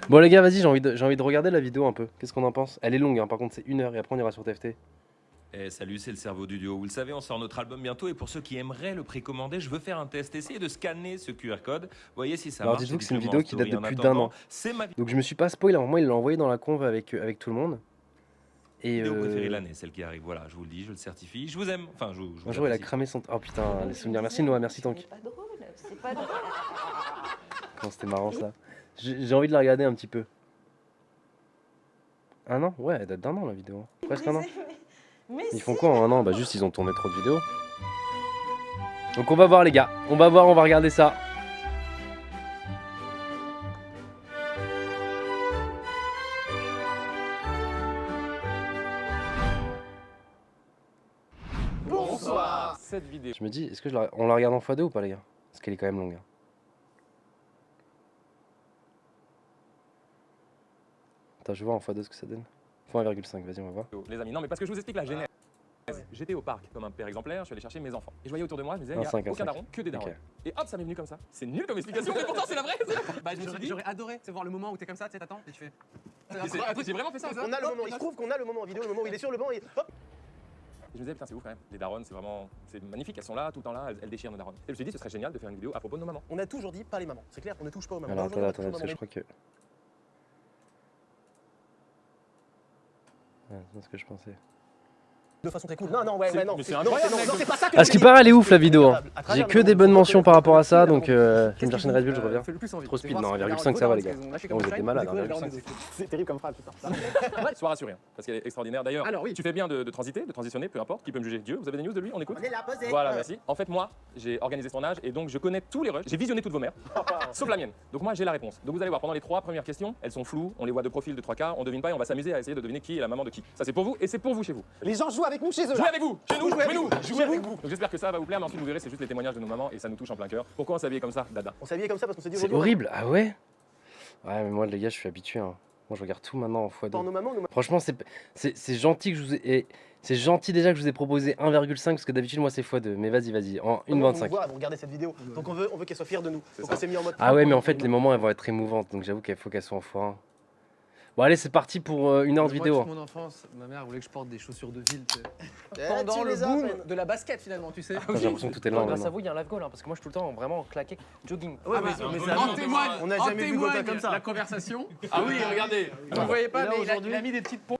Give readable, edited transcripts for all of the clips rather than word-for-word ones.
Bon les gars, vas-y, j'ai envie de regarder la vidéo un peu. Qu'est-ce qu'on en pense? Elle est longue, hein, par contre c'est 1 heure et après on ira sur TFT. Eh, salut, c'est le cerveau du duo. Vous le savez, on sort notre album bientôt et pour ceux qui aimeraient le précommander, je veux faire un test. Essayez de scanner ce QR code. Voyez si ça Alors marche. dites-vous que c'est une dites-le moi vidéo en qui date de story. plus En d'un attendant, an. C'est ma Donc je me suis pas spoil, à un moment il l'a envoyé dans la conve avec tout le monde. Et vidéo préférée de l'année, celle qui arrive. Voilà, je vous le dis, je le certifie. Je vous aime. Enfin, je vous un jour il a apprécie. cramé son... Oh putain, les souvenirs. Merci Noah, merci Tank. C'est pas drôle, c'est pas drôle. Comment c'était marrant ça. J'ai envie de la regarder un petit peu. Un an? Ouais, elle date d'un an la vidéo. Presque un an. Mais Ils font quoi en un an? Bah juste ils ont tourné trop de vidéos. Donc on va voir les gars. On va voir, on va regarder ça. Bonsoir. Cette vidéo. Je me dis, est-ce que on la regarde en x2 ou pas les gars? Parce qu'elle est quand même longue. Hein. Attends, je vais voir en x2 ce que ça donne. x1,5, vas-y on va voir. Les amis, non mais parce que je vous explique la genèse. J'étais au parc comme un père exemplaire, je suis allé chercher mes enfants. Et je voyais autour de moi, je me disais, il n'y a 1,5, aucun 1,5. daron, que des darons. Ok. Et hop, ça m'est venu comme ça. C'est nul comme explication, mais pourtant c'est la vraie. Bah, j'aurais adoré, c'est voir le moment où t'es comme ça, tu sais, t'attends et tu fais. Attends, j'ai vraiment fait ça. On a le moment, il se trouve qu'on a le moment en vidéo, le moment où il est sur le banc et hop. Et je me disais, putain, c'est ouf quand même. Les darons, c'est vraiment. C'est magnifique, elles sont là, tout le temps là, elles déchirent nos darons. Et je me suis dit, ce serait génial de faire une vidéo à propos de nos mamans. On a toujours dit pas les mamans, c'est clair, on ne touche pas aux mamans. Alors Aujourd'hui, on attends, touche aux parce que mamans. je crois que... Ouais, c'est ce que je pensais. De façon très cool. Non, non, ouais, non. mais c'est Non, incroyable, non, mec. non, c'est pas ça que À ce qui paraît, elle est ouf la vidéo. Hein. À travers J'ai que le des monde, bonnes on mentions peut par rapport à ça, regarder donc je vais me chercher une Red Bull, je reviens. Fais le plus envie. Trop speed, Fais voir non, si 1,5 ça va les gars. on lâche Oh, comme vous ça, êtes des ils malades, découvrent les 1,5. darons des- C'est terrible comme phrase, putain. Sois rassuré, hein, parce qu'elle est extraordinaire. D'ailleurs, Alors, oui. tu fais bien de transiter, de transitionner, peu importe. Qui peut me juger? Dieu, vous avez des news de lui? On écoute? On est là, posé. Voilà, merci. En fait, moi, j'ai organisé ce tournage et donc je connais tous les rushs. J'ai visionné toutes vos mères, sauf la mienne. Donc moi, j'ai la réponse. Donc vous allez voir, pendant les 3 premières questions, elles sont floues, on les voit de profil de 3 quarts, on devine pas et on va s'amuser à essayer de deviner qui est la maman de qui. Ça, c'est pour vous et c'est pour vous chez vous. Les gens jouent avec nous chez eux. Jouez avec vous, chez nous, Jouez avec jouez-nous, vous, jouez avec vous. Donc j'espère que ça va vous plaire, mais ensuite vous verrez, c'est juste les témoignages de nos mamans et ça nous touche en plein cœur. Pourquoi on s'habillait comme ça, Dada? On s'habillait comme ça parce qu'on s'est dit C'est aujourd'hui, horrible, ah ouais? Ouais, mais moi les gars, je suis habitué. Hein. Moi je regarde tout maintenant en Par x2. nos mamans, nos Franchement, c'est gentil que je vous ai... et c'est gentil déjà que je vous ai proposé 1,5 parce que d'habitude moi c'est x2. Mais vas-y, en mamans nous 1,25. voient, vont regarder cette vidéo. Donc on veut qu'elles soient fières de nous. Donc ça. on s'est mis en mode. Ah ouais, mais en fait les moments elles vont être émouvantes, donc j'avoue qu'il faut qu'elles soient en x1. Bon allez, c'est parti pour 1 heure de vidéo. Moi, toute mon enfance, ma mère voulait que je porte des chaussures de ville. tu sais. Pendant tu le les as à boom peine. de la basket finalement, tu sais. Attends, j'ai l'impression que tout est lent Grâce à maintenant. vous, il y a un live goal, hein, parce que moi je suis tout le temps vraiment claqué, jogging. Ouais, mais ça, En témoigne, on n'a en jamais vu Gotha témoigne comme ça. la conversation. Ah oui, regardez. Vous ne voyez pas, Et là, mais aujourd'hui- il a mis des petites pompes.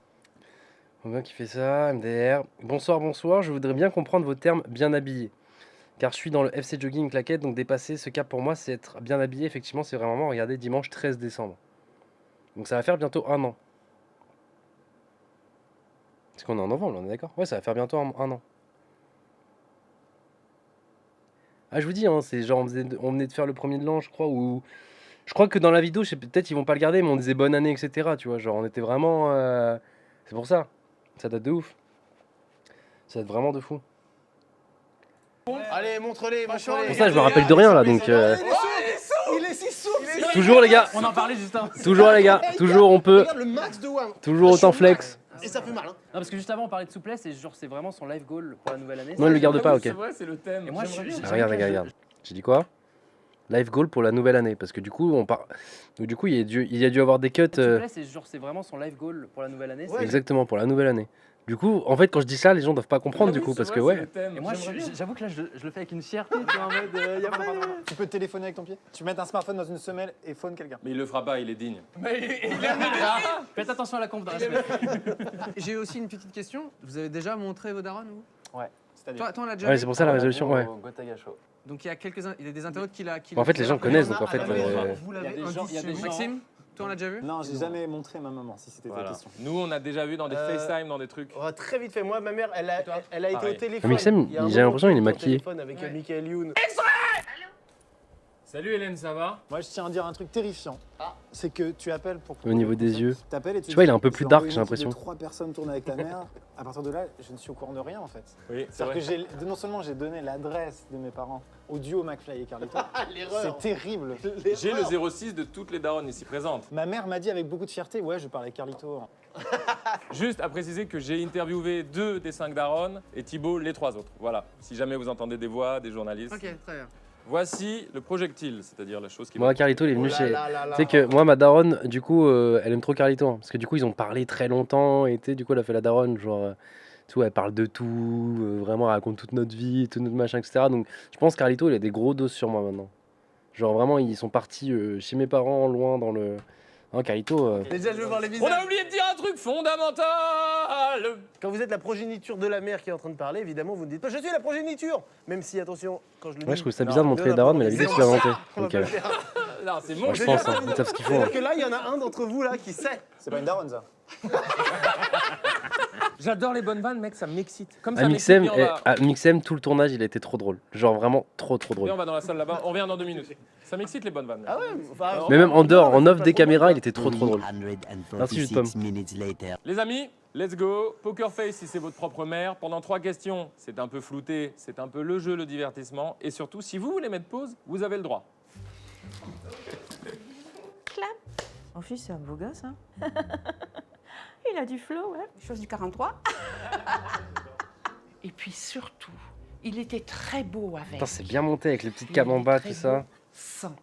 On bien qui fait ça, MDR. Bonsoir, bonsoir, je voudrais bien comprendre vos termes bien habillés. Car je suis dans le FC Jogging Claquette, donc dépasser ce cap pour moi, c'est être bien habillé. Effectivement, c'est vraiment regarder dimanche 13 décembre. Donc ça va faire bientôt 1 an. Est-ce qu'on est en novembre, là, on est d'accord? Ouais, ça va faire bientôt 1 an. Ah, je vous dis, hein, c'est genre on venait de faire le premier de l'an, je crois, ou... Je crois que dans la vidéo, je sais peut-être ils vont pas le garder, mais on disait bonne année, etc. Tu vois, genre on était vraiment... C'est pour ça. Ça date de ouf. Ça date vraiment de fou. Allez, montre-les, montre-les. Pour ça, je me rappelle de rien, là, donc... Il est si souple. Toujours, les gars. On en parlait juste avant. Toujours, les gars. Toujours, on peut. Regarde le max de WAM. Toujours autant flex. Et ça fait mal, hein. Non, parce que juste avant on parlait de souplesse et genre c'est vraiment son live goal pour la nouvelle année. Non, il le garde pas, ok. C'est vrai, c'est le thème. Et moi, J'aimerais bien. Ah, regarde, regarde. J'ai dit quoi? Live goal pour la nouvelle année. Parce que du coup, du coup, il y a dû avoir des cuts. Souplesse et genre c'est vraiment son live goal pour la nouvelle année. Ouais. Exactement, pour la nouvelle année. Du coup, en fait, quand je dis ça, les gens doivent pas comprendre, du coup, parce que ouais. Et moi j'avoue que là je le fais avec une fierté, tu vois, en mode. Y a pas... Tu peux te téléphoner avec ton pied. Tu mets un smartphone dans une semelle et phone quelqu'un. Mais il le fera pas, il est digne. Faites attention à la conf dans la semaine. J'ai aussi une petite question. Vous avez déjà montré vos darons, vous? C'est-à-dire. Toi, on l'a déjà Ouais, vu. c'est pour ça la résolution, ouais. Donc il y a il y a des internautes qui l'a. En fait, les gens connaissent, donc en fait. Vous l'avez Maxime, toi, on l'a déjà vu? Non, j'ai jamais montré ma maman, si c'était ta Voilà. question. Nous, on a déjà vu dans des FaceTime, dans des trucs. On va très vite fait. Moi, ma mère, elle a été Pareil. au téléphone. Ah, mais Sam, Il y a un j'ai moment l'impression qu'il est au maquillé. téléphone avec Michael Youn. Salut Hélène, ça va? Moi, je tiens à dire un truc terrifiant. C'est que tu appelles pour. Au niveau des yeux. T'appelles et Tu vois, il est un peu plus dark, j'ai l'impression. 3 personnes tournent avec ta mère. À partir de là, je ne suis au courant de rien en fait. Oui, c'est C'est-à-dire vrai. que non seulement j'ai donné l'adresse de mes parents au duo McFly et Carlito. L'erreur. C'est terrible. J'ai le 06 de toutes les daronnes ici présentes. Ma mère m'a dit avec beaucoup de fierté, ouais, je parle avec Carlito. Juste à préciser que j'ai interviewé 2 des 5 daronnes et Thibaut les 3 autres. Voilà. Si jamais vous entendez des voix, des journalistes. Ok, très bien. Voici le projectile, c'est-à-dire la chose qui Moi, Carlito, il est venu Oh là chez. là là là. Tu sais que moi, ma daronne, du coup, elle aime trop Carlito. Hein, parce que du coup, ils ont parlé très longtemps. Et tu sais, du coup, elle a fait la daronne. Genre, tout, elle parle de tout. Vraiment, elle raconte toute notre vie, tout notre machin, etc. Donc, je pense que Carlito, il a des gros doses sur moi maintenant. Genre, vraiment, ils sont partis chez mes parents, loin dans le. Hein, Carlito. Déjà, je veux voir les On visages. a oublié de dire un truc fondamental. Quand vous êtes la progéniture de la mère qui est en train de parler, évidemment, vous ne dites pas je suis la progéniture. Même si, attention, quand je le dis. Ouais, je trouve ça non, bizarre de montrer les darons, mais la vidéo, tu l'as inventée. On va Donc, pas le faire. Non, c'est moi, mon je pense, hein, ils savent ce qu'ils font. C'est-à-dire que là, il y en a un d'entre vous là qui sait. C'est pas une daronne, ça. J'adore les bonnes vannes, mec, ça m'excite. Comme ça, À m'excite, Mixem, et on va- à Mixem, tout le tournage, il a été trop drôle. Genre, vraiment trop Viens, drôle. on va dans la salle là-bas, on revient dans 2 minutes. Ça m'excite les bonnes vannes. Ah ouais. Enfin, Mais même en dehors, en c'est off pas des trop caméras, bon, il était trop drôle. Merci, Juste Pomme. Les amis, let's go. Poker face si c'est votre propre mère. Pendant 3 questions, c'est un peu flouté, c'est un peu le jeu, le divertissement. Et surtout, si vous voulez mettre pause, vous avez le droit. Mon fils, c'est un beau gosse, hein. Il a du flow, ouais. Chose du 43. Et puis surtout, il était très beau avec. Putain, c'est bien monté avec les petites cams en bas, tout ça. Sans.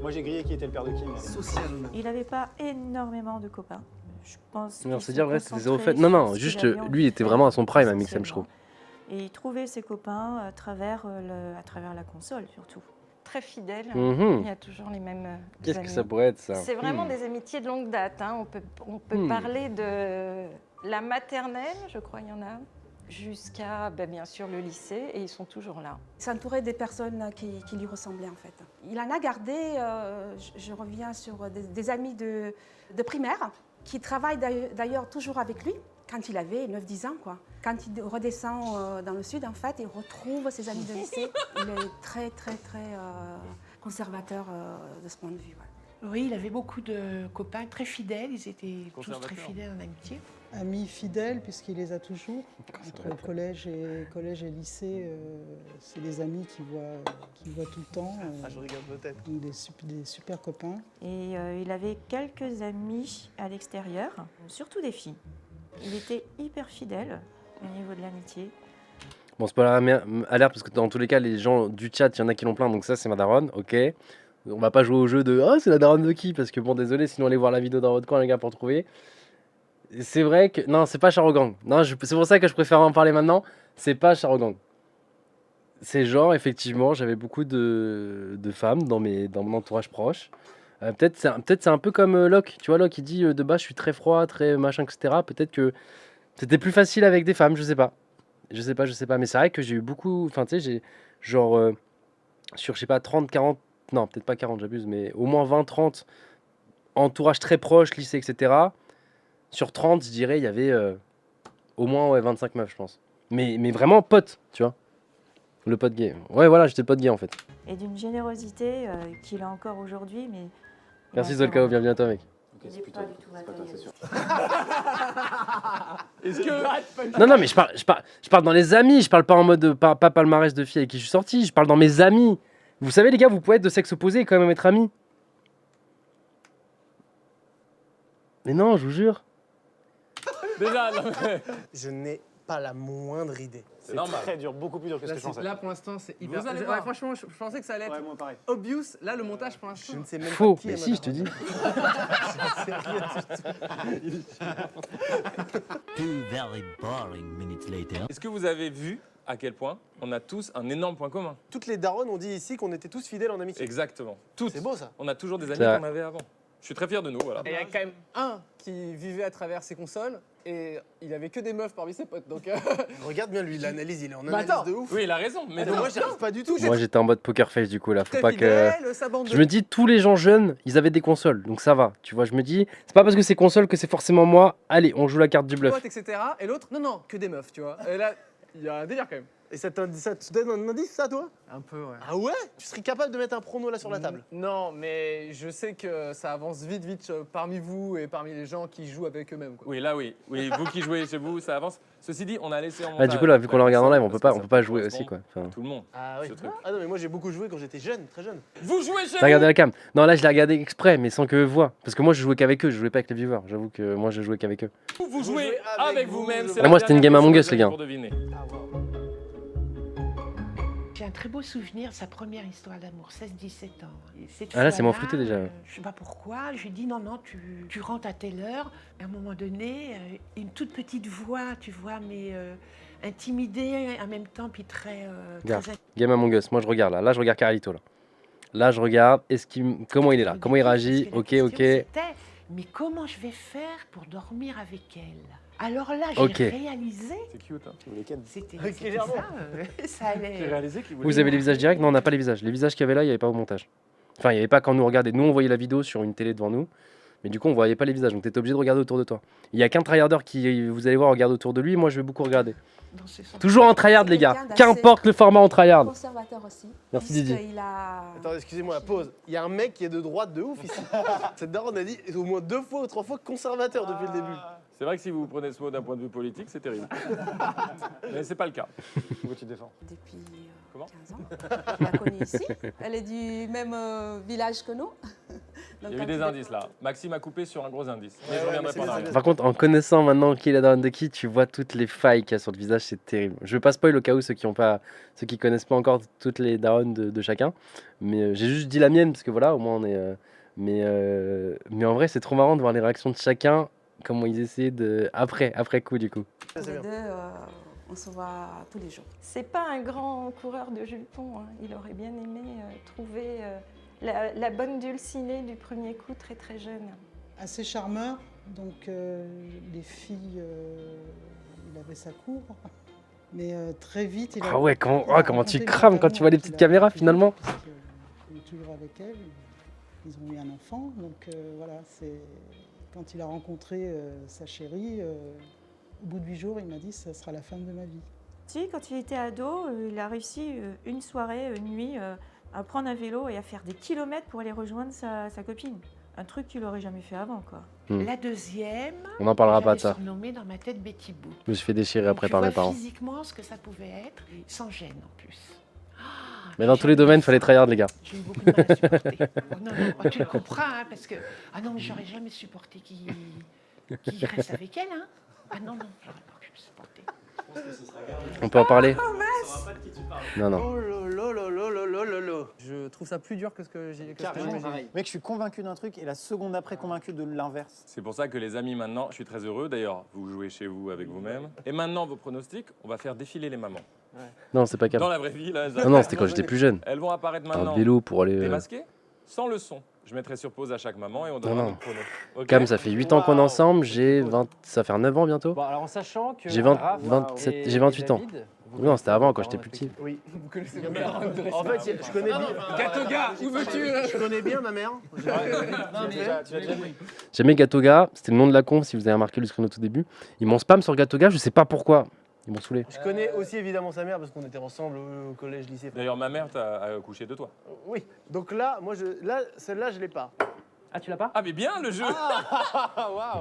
Moi, j'ai grillé qui était le père de qui. mais- Social. Il n'avait pas énormément de copains. Je pense. Non, qu'il c'est se dire vrai, c'était zéro concentrait fait. Non, sur non, ce juste qu'il avait envie lui, il de était faire, vraiment à son prime à Mixem, je trouve. essentiellement. Et il trouvait ses copains à travers la console, surtout. Très fidèle. Mhm. Il y a toujours les mêmes Qu'est-ce que amis. ça pourrait être, ça? C'est vraiment des amitiés de longue date. Hein. On peut parler de la maternelle, je crois il y en a, jusqu'à bien sûr le lycée, et ils sont toujours là. Il s'entourait des personnes qui lui ressemblaient en fait. Il en a gardé, je reviens sur des amis de primaire qui travaillent d'ailleurs toujours avec lui quand il avait 9-10 ans. Quoi. Quand il redescend dans le sud, en fait, il retrouve ses amis de lycée. Il est très conservateur de ce point de vue. Ouais. Oui, il avait beaucoup de copains très fidèles. Ils étaient tous très fidèles en amitié. Amis fidèles, puisqu'il les a toujours. Entre collège et lycée, c'est des amis qu'il voit tout le temps. Ah, je regarde peut-être. Donc des super copains. Et il avait quelques amis à l'extérieur, surtout des filles. Il était hyper fidèle au niveau de l'amitié. Bon, c'est pas alerte parce que dans tous les cas, les gens du chat, il y en a qui l'ont plein, donc ça, c'est ma daronne, ok. On va pas jouer au jeu de oh, c'est la daronne de qui? Parce que bon, désolé, sinon allez voir la vidéo dans votre coin, les gars, pour trouver. C'est vrai que. Non, c'est pas Charogang. Non, c'est pour ça que je préfère en parler maintenant. C'est pas Charogang. C'est genre, effectivement, j'avais beaucoup de femmes dans mon entourage proche. Peut-être c'est un peu comme Locke. Tu vois, Locke, il dit de base, je suis très froid, très machin, etc. Peut-être que c'était plus facile avec des femmes, je sais pas. Je sais pas. Mais c'est vrai que j'ai eu beaucoup. Enfin, tu sais, j'ai genre. Sur, je sais pas, 30, 40. Non, peut-être pas 40, j'abuse, mais au moins 20, 30. Entourage très proche, lycée, etc. Sur 30, je dirais, il y avait au moins 25 meufs, je pense. Mais vraiment pote, tu vois. Le pote gay. Ouais, voilà, j'étais pote gay en fait. Et d'une générosité qu'il a encore aujourd'hui. Mais Merci Zolkao, bienvenue à toi, mec. Il n'est pas du tout matériel. Est-ce que... Non, mais je parle dans les amis. Je parle pas en mode pas palmarès de filles avec qui je suis sorti. Je parle dans mes amis. Vous savez, les gars, vous pouvez être de sexe opposé et quand même être amis. Mais non, je vous jure. Déjà, non, mais... Je n'ai pas la moindre idée. C'est normal. très dur, beaucoup plus dur que ce que je pensais. Là, pour l'instant, c'est hyper. Vous allez Ouais, voir. franchement, je pensais que ça allait être Ouais, moi pareil. obvious. Là, le montage, pour l'instant. Je ne sais même Faux. pas qui Mais est si, ma je te dis. Est-ce que vous avez vu à quel point on a tous un énorme point commun? Toutes les darons ont dit ici qu'on était tous fidèles en amitié. Exactement. Toutes. C'est beau ça. On a toujours des amis C'est vrai. qu'on avait avant. Je suis très fier de nous, voilà. Et il y a quand même un qui vivait à travers ses consoles et il avait que des meufs parmi ses potes. Donc, Regarde bien lui, l'analyse, il est en Bah analyse attends. de ouf. Oui, il a raison, mais Mais non. moi, j'y arrive pas du tout. Moi, j'étais en mode poker face du coup là. Faut très pas que. fidèle, sa bande de Je me dis, tous les gens jeunes, ils avaient des consoles, donc ça va. Tu vois, je me dis, c'est pas parce que c'est console que c'est forcément moi. Allez, on joue la carte du bluff. potes, etc. Et l'autre, non, que des meufs, tu vois. Et là, il y a un délire quand même. Et ça te donne un indice, ça, toi? Un peu, ouais. Ah ouais? Tu serais capable de mettre un prono là sur la table? Non, mais je sais que ça avance vite parmi vous et parmi les gens qui jouent avec eux-mêmes. Quoi. Oui, là, oui. Oui, vous qui jouez chez vous, ça avance. Ceci dit, on a laissé en Ah, montage. du coup, là, vu qu'on la regarde en live, on peut parce pas, que on peut pas ça jouer correspond aussi quoi. Enfin, à tout le monde. Ah oui. Ce truc. Ah non, mais moi j'ai beaucoup joué quand j'étais jeune, très jeune. Vous jouez chez T'as vous regardé la cam? Non, là, je l'ai regardé exprès, mais sans que eux voient. Parce que moi, je jouais qu'avec eux, je jouais pas avec les viewers. J'avoue que moi, je jouais qu'avec eux. Vous jouez jouez avec avec vous-même. vous, c'est je la moi, c'était une dernière game Among question Us, les gars. pour deviner. Ah, wow. J'ai un très beau souvenir de sa première histoire d'amour, 16-17 ans. Et cette Ah là, c'est fois-là, m'enfouté déjà. je sais pas pourquoi, je lui ai dit non, tu rentres à telle heure. À un moment donné, une toute petite voix, tu vois, mais intimidée en même temps, puis très... Regarde, très Game Among Us, moi je regarde là. Là, je regarde Carlito là. Là, je regarde, comment il est là? Comment il réagit? Ok, ok. Mais comment je vais faire pour dormir avec elle? Alors là, j'ai Ok. réalisé... C'est cute, hein. Tu voulais qu'elle. C'était Ok, c'était clairement. ça allait... J'ai réalisé qu'il voulait. Vous avez les visages directs? Non, on n'a pas les visages. Les visages qu'il y avait là, il n'y avait pas au montage. Enfin, il n'y avait pas quand nous regardait. Nous, on voyait la vidéo sur une télé devant nous. Mais du coup, on voyait pas les visages. Donc, tu étais obligé de regarder autour de toi. Il y a qu'un tryharder qui, vous allez voir, regarde autour de lui. Moi, je vais beaucoup regarder. dans ce sens. Toujours en tryhard, les gars. Quelqu'un d'assez Qu'importe le format en tryhard. Conservateur aussi. Merci, Didier. puisqu'il a... Attends, excusez-moi, pause. Il y a un mec qui est de droite de ouf ici. Cette daronne a dit au moins 2 fois ou 3 fois conservateur depuis le début. C'est vrai que si vous prenez ce mot d'un point de vue politique, c'est terrible. Mais c'est pas le cas. Pourquoi tu défends? Depuis Comment 15 ans. Je la connais ici. Elle est du même village que nous. Donc, Il y a quand eu des il est- indices là. Maxime a coupé sur un gros indice. Mais Ouais, je ouais, reviendrai mais pas en c'est- arrière. Par contre, en connaissant maintenant qui est la daronne de qui, tu vois toutes les failles qu'il y a sur le visage, c'est terrible. Je veux pas spoil au cas où ceux qui connaissent pas encore toutes les daronnes de chacun, mais j'ai juste dit la mienne parce que voilà, au moins on est. Mais en vrai, c'est trop marrant de voir les réactions de chacun, comment ils essaient de après coup du coup. Les deux, on se voit tous les jours. C'est pas un grand coureur de Jules Pont, hein. Il aurait bien aimé trouver la bonne dulcinée du premier coup très très jeune. Assez charmeur, donc les filles, il avait sa cour. Mais très vite, il a. Ah ouais, comment il a comment tu raconté crames quand tu vois les brutalement petites qu'il a caméras refusé finalement. parce que il est toujours avec elle. Ils ont eu un enfant, donc voilà, c'est quand il a rencontré sa chérie. Au bout de 8 jours, il m'a dit ça sera la femme de ma vie. Si, quand il était ado, il a réussi une soirée, une nuit, à prendre un vélo et à faire des kilomètres pour aller rejoindre sa copine. Un truc qu'il n'aurait jamais fait avant, quoi. La deuxième, On n'en parlera pas de j'avais ça. surnommé dans ma tête Betty Boop. Je me suis fait déchirer Donc, après tu par mes vois parents. physiquement ce que ça pouvait être, sans gêne en plus. Mais dans tous les domaines, fallait tryhard les gars. J'ai eu beaucoup de mal à supporter. Oh non, non, oh, tu le comprends, hein, parce que... Ah non, mais j'aurais jamais supporté qu'il reste avec elle, hein. Ah non, non, j'aurais pas pu le supporter. On peut en parler? Non, non. Oh là là là là là là là. Je trouve ça plus dur que ce que j'ai. Mec, je suis convaincu d'un truc et la seconde après convaincu de l'inverse. C'est pour ça que les amis maintenant, je suis très heureux. D'ailleurs, vous jouez chez vous avec vous-même. Et maintenant, vos pronostics, on va faire défiler les mamans. Non, c'est pas Dans calme. la vraie vie, là. Non, non, c'était quand j'étais plus jeune. Elles vont apparaître maintenant. Un vélo pour aller. Démasquées, sans le son. Je mettrai sur pause à chaque maman et on donnera Non, non. notre prono. Ok. Cam, ça fait 8 ans qu'on est ensemble, j'ai 20... ça va faire 9 ans bientôt. Bon, alors en sachant que. J'ai 20 Raph 27 et j'ai 28 ans. David, vous Non, c'était avant, quand connaissez j'étais plus petit. Oui. Vous connaissez ma mère, André. En fait, je connais bien. Gatoga, où veux-tu Je connais bien ma mère. Tu l'as déjà vu. J'aimais Gatoga, c'était le nom de la conf si vous avez remarqué le screen au tout début. Ils m'ont spam sur Gatoga, je sais pas pourquoi. Ils m'ont saoulé. Je connais aussi évidemment sa mère parce qu'on était ensemble au collège, lycée. D'ailleurs, ma mère t'a accouché de toi. Oui. Donc là, celle-là, je l'ai pas. Ah, tu l'as pas? Ah, mais bien le jeu.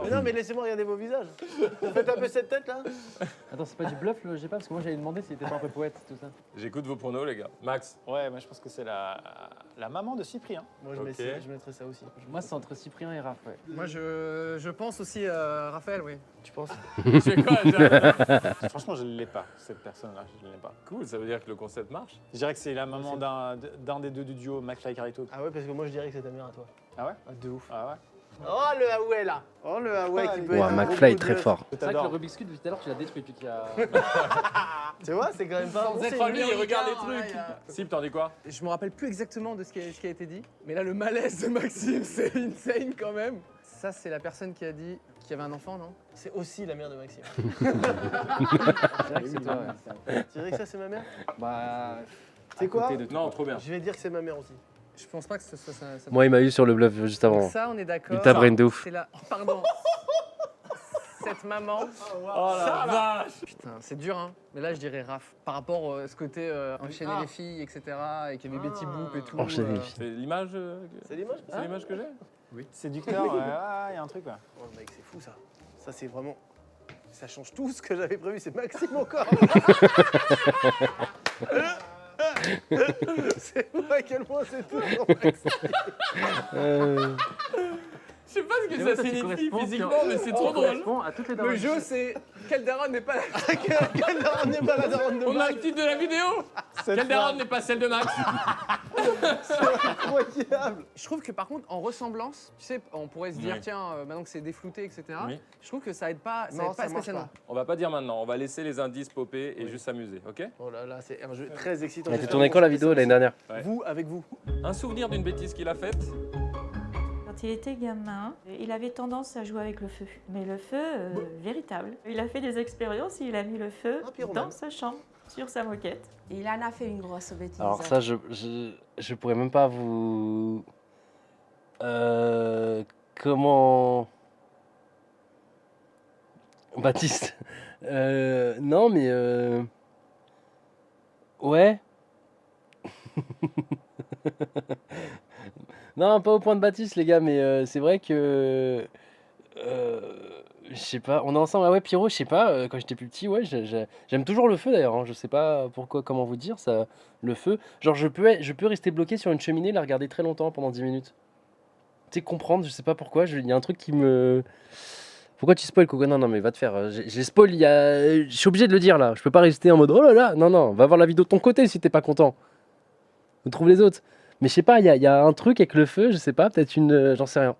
Mais non, mais laissez-moi regarder vos visages. Faites un peu cette tête là. Attends, c'est pas du bluff, le j'ai pas, parce que moi j'allais demander s'il était pas un peu poète, tout ça. J'écoute vos pronos, les gars. Max. Ouais, moi je pense que c'est la maman de Cyprien. Moi, Ok. je mettrais ça aussi. Moi, c'est entre Cyprien et Raph, ouais. Moi, je pense aussi à Raphaël, oui. Tu penses? C'est quoi déjà Franchement, je ne l'ai pas, cette personne-là, je ne l'ai pas. Cool, ça veut dire que le concept marche. Je dirais que c'est la maman d'un des deux du duo, McFly et Carlito. Ah ouais, parce que moi je dirais que c'est ta mère à toi. Ah ouais? Ah, de ouf. Ah ouais? Oh le Huawei là. Oh le Huawei qui peut Ouais, être un McFly est gros très bluff. fort. C'est vrai que le Rubik's Cube, depuis tout à l'heure, tu l'as détruit, tu t'y as. Tu vois, c'est quand même pas. Sans être Oh, lui, il américain, regarde les là, trucs. il y a- Sip, t'en dis quoi? Je me rappelle plus exactement de ce qui a été dit, mais là, le malaise de Maxime, c'est insane quand même. Ça, c'est la personne qui a dit qu'il y avait un enfant, non? C'est aussi la mère de Maxime. Je dirais que c'est toi, ouais. Tu dirais que ça c'est ma mère? Bah. C'est quoi? côté de Non, trop bien. Je vais dire que c'est ma mère aussi. Je pense pas que ce soit ça. Moi, il m'a eu sur le bluff juste Donc avant. ça, on est d'accord. Il t'a brain de ouf. C'est la... Pardon. Cette maman. Oh la vache. Putain, c'est dur, hein. Mais là, je dirais Raph. Par rapport à ce côté enchaîner les filles, etc. Et qu'il y avait Betty Boop et tout. Enchaîner les euh, filles. C'est l'image C'est l'image? c'est l'image que j'ai? Séducteur, ouais, il y a un truc, ouais. Oh mec, c'est fou ça. Ça c'est vraiment. Ça change tout ce que j'avais prévu, c'est Maxime encore. C'est fou à quel point c'est toujours Maxime. Je sais pas ce que que Et ça toi, tu signifie corresponds, physiquement, tu- mais c'est tu trop drôle. corresponds à toutes les daronnes. Le jeu, c'est quelle daronne n'est pas la Quelle daronne n'est pas la daronne de On a Max? le titre de la vidéo. Quelle daronne n'est pas celle de Max? Incroyable. Je trouve que par contre, en ressemblance, tu sais, on pourrait se dire, Oui. tiens, maintenant que c'est déflouté, etc. Oui. Je trouve que ça aide pas, Non, ça marche spécialement. On va pas dire maintenant, on va laisser les indices popper et juste s'amuser, ok? Oh là là, c'est un jeu très excitant. Elle était J'espère tournée qu'on quand la fait vidéo ça l'année dernière? Ouais. Vous, avec vous. Un souvenir d'une bêtise qu'il a faite? Quand il était gamin, il avait tendance à jouer avec le feu. Mais le feu véritable. Il a fait des expériences et il a mis le feu dans sa chambre, sur sa moquette. Il en a fait une grosse bêtise. Alors ça, je pourrais même pas vous... comment... Baptiste. Non, mais... Ouais. Non, pas au point de Baptiste, les gars, mais c'est vrai que... je sais pas, on est ensemble. Ah ouais, Pierrot, je sais pas, quand j'étais plus petit, ouais, j'aime toujours le feu d'ailleurs, hein, je sais pas pourquoi, comment vous dire, ça, le feu. Genre, je peux rester bloqué sur une cheminée, la regarder très longtemps, pendant 10 minutes. Tu sais, comprendre, je sais pas pourquoi, il y a un truc qui me... Pourquoi tu spoil, Coco? Non, non, mais va te faire. J'ai spoil, je suis obligé de le dire là. Je peux pas rester en mode oh là là. Non, non, va voir la vidéo de ton côté si t'es pas content. On trouve les autres. Mais je sais pas, il y a un truc avec le feu, je sais pas, peut-être une. J'en sais rien.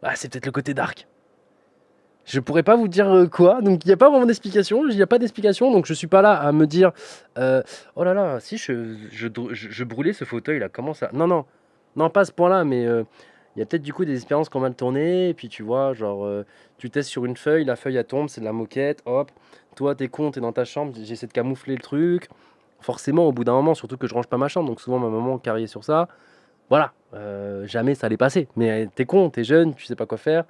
Ah, c'est peut-être le côté dark. Je pourrais pas vous dire quoi, donc il n'y a pas vraiment d'explication. Il n'y a pas d'explication, donc je suis pas là à me dire oh là là, si je brûlais ce fauteuil là, comment ça. Non, non, non, pas à ce point là, mais. Il y a peut-être du coup des expériences qui ont mal tourné, et puis tu vois, genre, tu testes sur une feuille, la feuille elle tombe, c'est de la moquette, hop, toi t'es con, t'es dans ta chambre, j'essaie de camoufler le truc. Forcément, au bout d'un moment, surtout que je range pas ma chambre, donc souvent ma maman carrière sur ça, voilà, jamais ça allait passer. Mais t'es con, t'es jeune, tu sais pas quoi faire,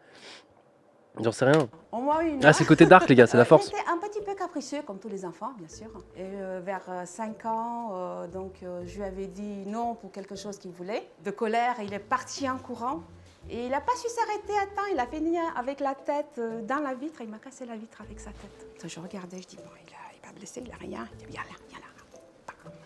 j'en sais rien. Au moins une. Ah, c'est le côté dark, les gars, c'est la force. Il était un petit peu capricieux, comme tous les enfants, bien sûr. Et vers 5 ans, je lui avais dit non pour quelque chose qu'il voulait. De colère, il est parti en courant. Et il n'a pas su s'arrêter à temps. Il a fini avec la tête dans la vitre. Il m'a cassé la vitre avec sa tête. Je regardais, je dis, bon, il n'est pas blessé, il n'a rien. Il dit, viens là, viens là.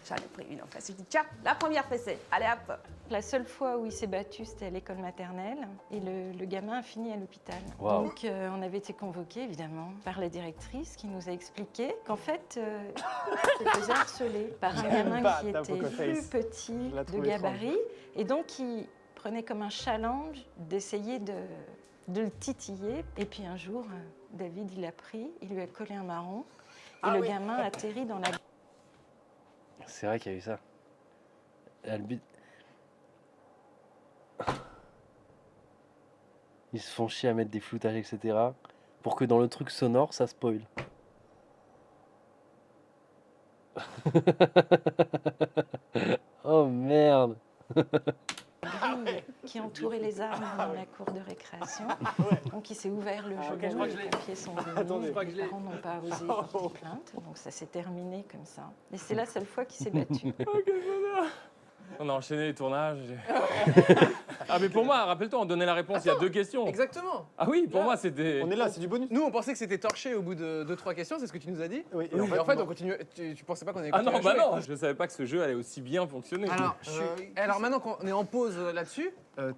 J'en ai pris une en face. Je dis, tiens, la première fessée, allez hop. La seule fois où il s'est battu, c'était à l'école maternelle. Et le gamin a fini à l'hôpital. Wow. Donc, on avait été convoqués, évidemment, par la directrice qui nous a expliqué qu'en fait, il se faisait harceler par un gamin qui était plus petit de gabarit. Et donc, il prenait comme un challenge d'essayer de le titiller. Et puis un jour, David, il l'a pris, il lui a collé un marron. Et le gamin a atterri dans la... C'est vrai qu'il y a eu ça. Ils se font chier à mettre des floutages, etc. Pour que dans le truc sonore, ça spoil. Oh merde. grille qui entourait les arbres dans la cour de récréation. Donc il s'est ouvert le genou, les pompiers sont venus, les parents n'ont pas osé porter plainte, donc ça s'est terminé comme ça. Et c'est la seule fois qu'il s'est battu. On a enchaîné les tournages. Ah mais pour moi, rappelle-toi, on donnait la réponse il y a 2 questions. Exactement. Ah oui, pour moi c'était... On est là, c'est du bonus. Nous, on pensait que c'était torché au bout de 2-3 questions, c'est ce que tu nous as dit. Oui, Et en fait, on continue. Tu pensais pas qu'on allait Ah continuer non, à bah jouer. non, je savais pas que ce jeu allait aussi bien fonctionner. Alors maintenant qu'on est en pause là-dessus,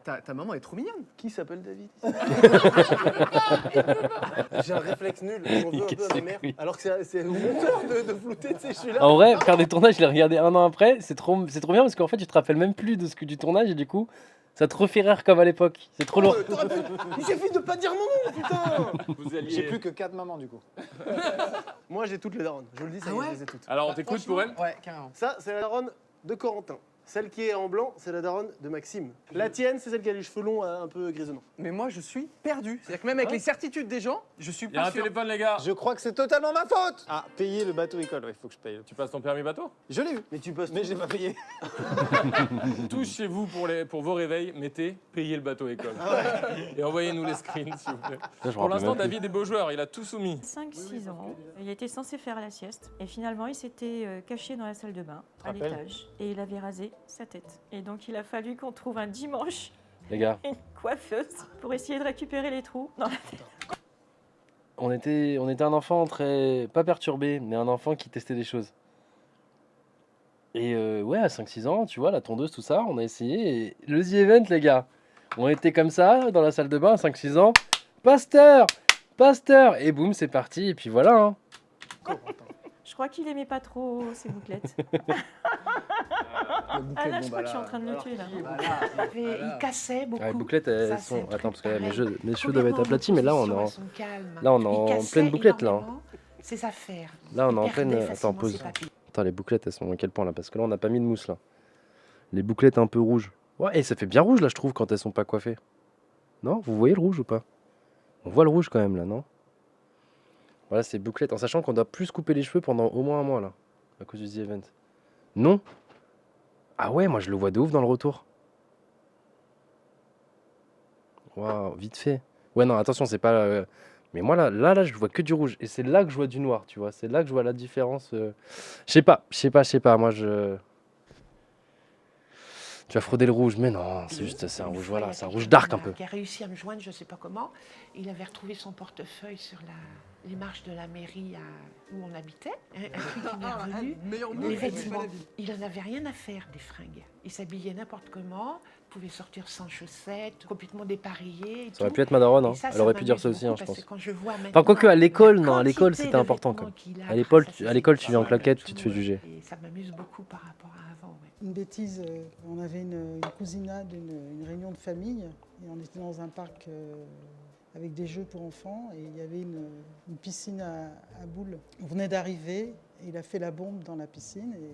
ta maman est trop mignonne. Qui s'appelle David? J'ai un réflexe nul, j'en veux un peu à ma mère. Alors que c'est honteux de flouter, tu sais, je suis là. En vrai, faire des tournages, je l'ai regardé un an après, c'est trop bien parce qu'en fait, tu te rappelles même plus de ce que du tournage et du coup, ça te refait rire comme à l'époque. C'est trop lourd. Il suffit de pas dire mon nom, putain. J'ai plus que 4 mamans du coup. Moi, j'ai toutes les daronnes. Je le dis, ça y est, je les ai toutes. Alors on t'écoute pour elle? Ouais, carrément. Ça, c'est la daronne de Corentin. Celle qui est en blanc, c'est la daronne de Maxime. La tienne, c'est celle qui a les cheveux longs un peu grisonnants. Mais moi, je suis perdu. C'est-à-dire que même avec les certitudes des gens, je suis Il y a pas un sûr. téléphone les gars. Je crois que c'est totalement ma faute. Ah, payer le bateau école, il faut que je paye. Tu passes ton permis bateau? Je l'ai eu, Mais tu passes. mais je l'ai pas payé. Tous chez vous pour vos réveils, mettez payer le bateau école. Et envoyez-nous les screens s'il vous plaît. Ça, je me Pour rappelle l'instant, même plus. David est beau joueur, il a tout soumis. 5-6 ans, il était censé faire la sieste. Et finalement, il s'était caché dans la salle de bain, à rappelles l'étage. Et il avait rasé sa tête. Et donc, il a fallu qu'on trouve un dimanche Les gars, une coiffeuse pour essayer de récupérer les trous dans la tête. on était un enfant très... pas perturbé, mais un enfant qui testait des choses. Et ouais, à 5-6 ans, tu vois, la tondeuse, tout ça, on a essayé. Et le The Event, les gars, On était comme ça, dans la salle de bain, à 5-6 ans. Pasteur! Pasteur! Et boum, c'est parti, et puis voilà. Hein. Je crois qu'il aimait pas trop ses bouclettes. Ah là, je crois que je suis en train de le tuer là. Il cassait beaucoup. Ah, les bouclettes, elles Ça, sont. c'est un Attends, parce que truc mes pareil. cheveux doivent être aplatis, mais là, on est en. Son calme. Là, on est Il en cassait pleine bouclette, là. Hein. énormément ses affaires. Là, on est en Il pleine. perdait Attends, facilement pause. ses papiers. Attends, les bouclettes, elles sont à quel point là? Parce que là, on n'a pas mis de mousse là. Les bouclettes un peu rouges. Ouais, et ça fait bien rouge là, je trouve, quand elles sont pas coiffées. Non? Vous voyez le rouge ou pas? On voit le rouge quand même là, non? Voilà, c'est bouclettes. En sachant qu'on doit plus couper les cheveux pendant au moins un mois là, à cause du The Event. Non? Ah ouais, moi je le vois de ouf dans le retour. Waouh, vite fait. Ouais, non, attention, c'est pas. Mais moi là, je vois que du rouge. Et c'est là que je vois du noir, tu vois. C'est là que je vois la différence. Je sais pas. Moi je. Tu as fraudé le rouge, mais non, c'est juste, c'est un rouge, voilà, c'est un rouge dark un peu. Qui a réussi à me joindre, je ne sais pas comment. Il avait retrouvé son portefeuille sur les marches de la mairie où on habitait. Un truc qui m'est revenu. Les vêtements. Il n'en avait rien à faire des fringues. Il s'habillait n'importe comment, pouvait sortir sans chaussettes, complètement dépareillé. Ça aurait pu être ma daronne, hein. Elle aurait pu dire ça aussi, hein, je pense. Enfin, quoique à l'école, non, à l'école c'était important quand même. À l'école, tu viens en claquette, tu te fais juger. Et ça m'amuse beaucoup par rapport à avant. Ouais. Une bêtise, on avait une cousinade, une réunion de famille, et on était dans un parc avec des jeux pour enfants, et il y avait une piscine à boules. On venait d'arriver, et il a fait la bombe dans la piscine, et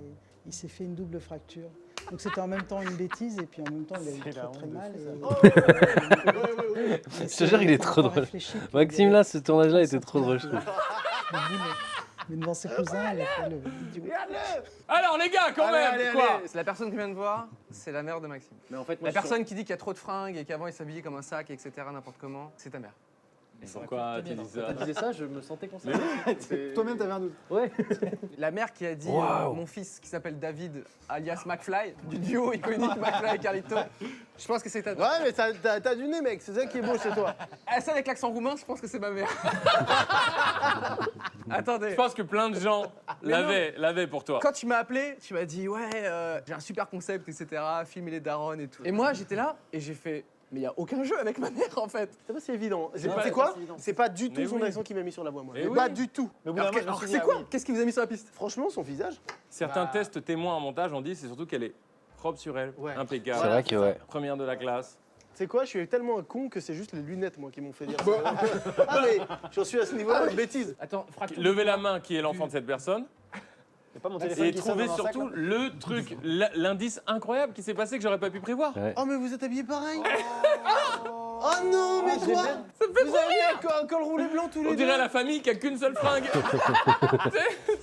il s'est fait une double fracture. Donc c'était en même temps une bêtise, et puis en même temps il a eu très mal. Je te jure, il est trop drôle. Maxime, là, ce tournage-là était trop drôle, je trouve. Mais devant ses cousins, il a fait le idiot. Alors les gars, quand même quoi. C'est la personne que je viens de voir, c'est la mère de Maxime. Mais en fait, La personne qui dit qu'il y a trop de fringues et qu'avant il s'habillait comme un sac, etc., n'importe comment, c'est ta mère. Pourquoi tu dis ça? Quand tu disais ça, je me sentais concerné. Toi-même, t'avais un doute. Ouais. La mère qui a dit Wow. mon fils qui s'appelle David, alias McFly, du duo iconique McFly et Carlito, je pense que c'est ta mère. Ouais, mais t'as du nez, mec, c'est ça qui est beau chez toi. Ça avec l'accent roumain, je pense que c'est ma mère. Attendez. Je pense que plein de gens l'avaient pour toi. Quand tu m'as appelé, tu m'as dit ouais, j'ai un super concept, etc. Filmer les darons et tout. Et moi j'étais là et j'ai fait mais il y a aucun jeu avec ma mère en fait. C'est pas si évident. pas- C'est quoi? c'est évident. C'est pas du tout Mais son oui. accent qui m'a mis sur la voie, moi. Mais Mais oui. pas du tout. Mais au bout d'un moment, je me Alors suis dit, c'est ah quoi? oui. Qu'est-ce qui vous a mis sur la piste? Franchement, son visage. Certains tests témoins en montage ont dit c'est surtout qu'elle est propre sur elle, Ouais. impeccable. C'est vrai que, ouais. Première de la classe. C'est quoi? Je suis tellement un con que c'est juste les lunettes, moi, qui m'ont fait dire ça. Ah, mais j'en suis à ce niveau-là, de bêtise. Attends, fracture. Levez la main qui est l'enfant de cette personne C'est pas mon téléphone et qui sonne trouvez dans un sac, surtout là le truc, l'indice incroyable qui s'est passé que j'aurais pas pu prévoir. Ouais. Oh, mais vous êtes habillés pareil. Oh non, mais toi, vous avez un col roulé blanc tous les On deux. dirait la famille qui a qu'une seule fringue.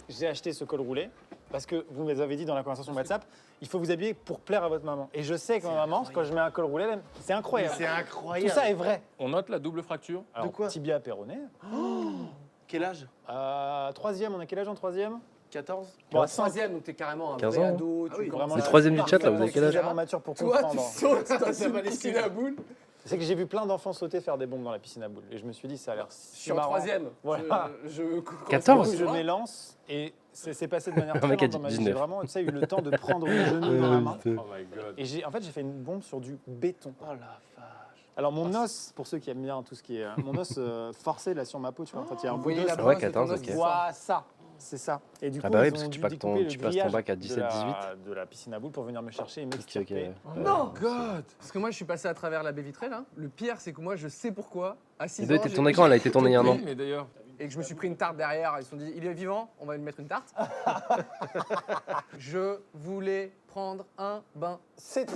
J'ai acheté ce col roulé parce que vous me avez dit dans la conversation WhatsApp, il faut vous habiller pour plaire à votre maman. Et je sais que ma maman, quand je mets un col roulé, elle aime. C'est incroyable. C'est incroyable. Tout ça est vrai. On note la double fracture. Alors, quoi? Tibia péroné. Quel âge? Troisième, on a quel âge en troisième? 14. Bon, En troisième, donc t'es carrément un 15 vrai ans, ado. Ah oui, commences Vraiment, Le à- troisième du chat, là, vous avez quel âge? Suffisamment mature pour Toi, tu comprendre. sautes dans une piscine à boules. C'est que j'ai vu plein d'enfants sauter faire des bombes dans la piscine à boules. Et je me suis dit, ça a l'air Je si suis en marrant. troisième. Voilà. Je 14. Je m'élance et c'est passé de manière Un très mec a lente dans ma dit vie. J'ai 19. vraiment eu le temps de prendre le genou dans la main. Oh my god. Et j'ai fait une bombe sur du béton. Oh la vache. Alors mon os, pour ceux qui aiment bien tout ce qui est... mon os forcé là sur ma peau, tu vois, quand il y a un Vous bout voyez d'os. la Ah ouais, brosse de 14, ton os ok. qui Voilà, ça. C'est ça. Et du coup, Ah bah oui, ils parce ont que tu dû passes découper le tu passes ton grillage bac à de 17-18. de la piscine à boules pour venir me chercher et Ok, m'extirper. Non, God. Parce que moi, je suis passé à travers la baie vitrée là. Le pire, c'est que moi, je sais pourquoi. À 6 Et ans, deux, t'es j'ai- tourné quand? Elle a été tournée il y a un an. Oui, mais d'ailleurs, Et que je me suis pris une tarte derrière. Ils se sont dit, il est vivant, on va lui mettre une tarte. Je voulais prendre un bain. C'est tout.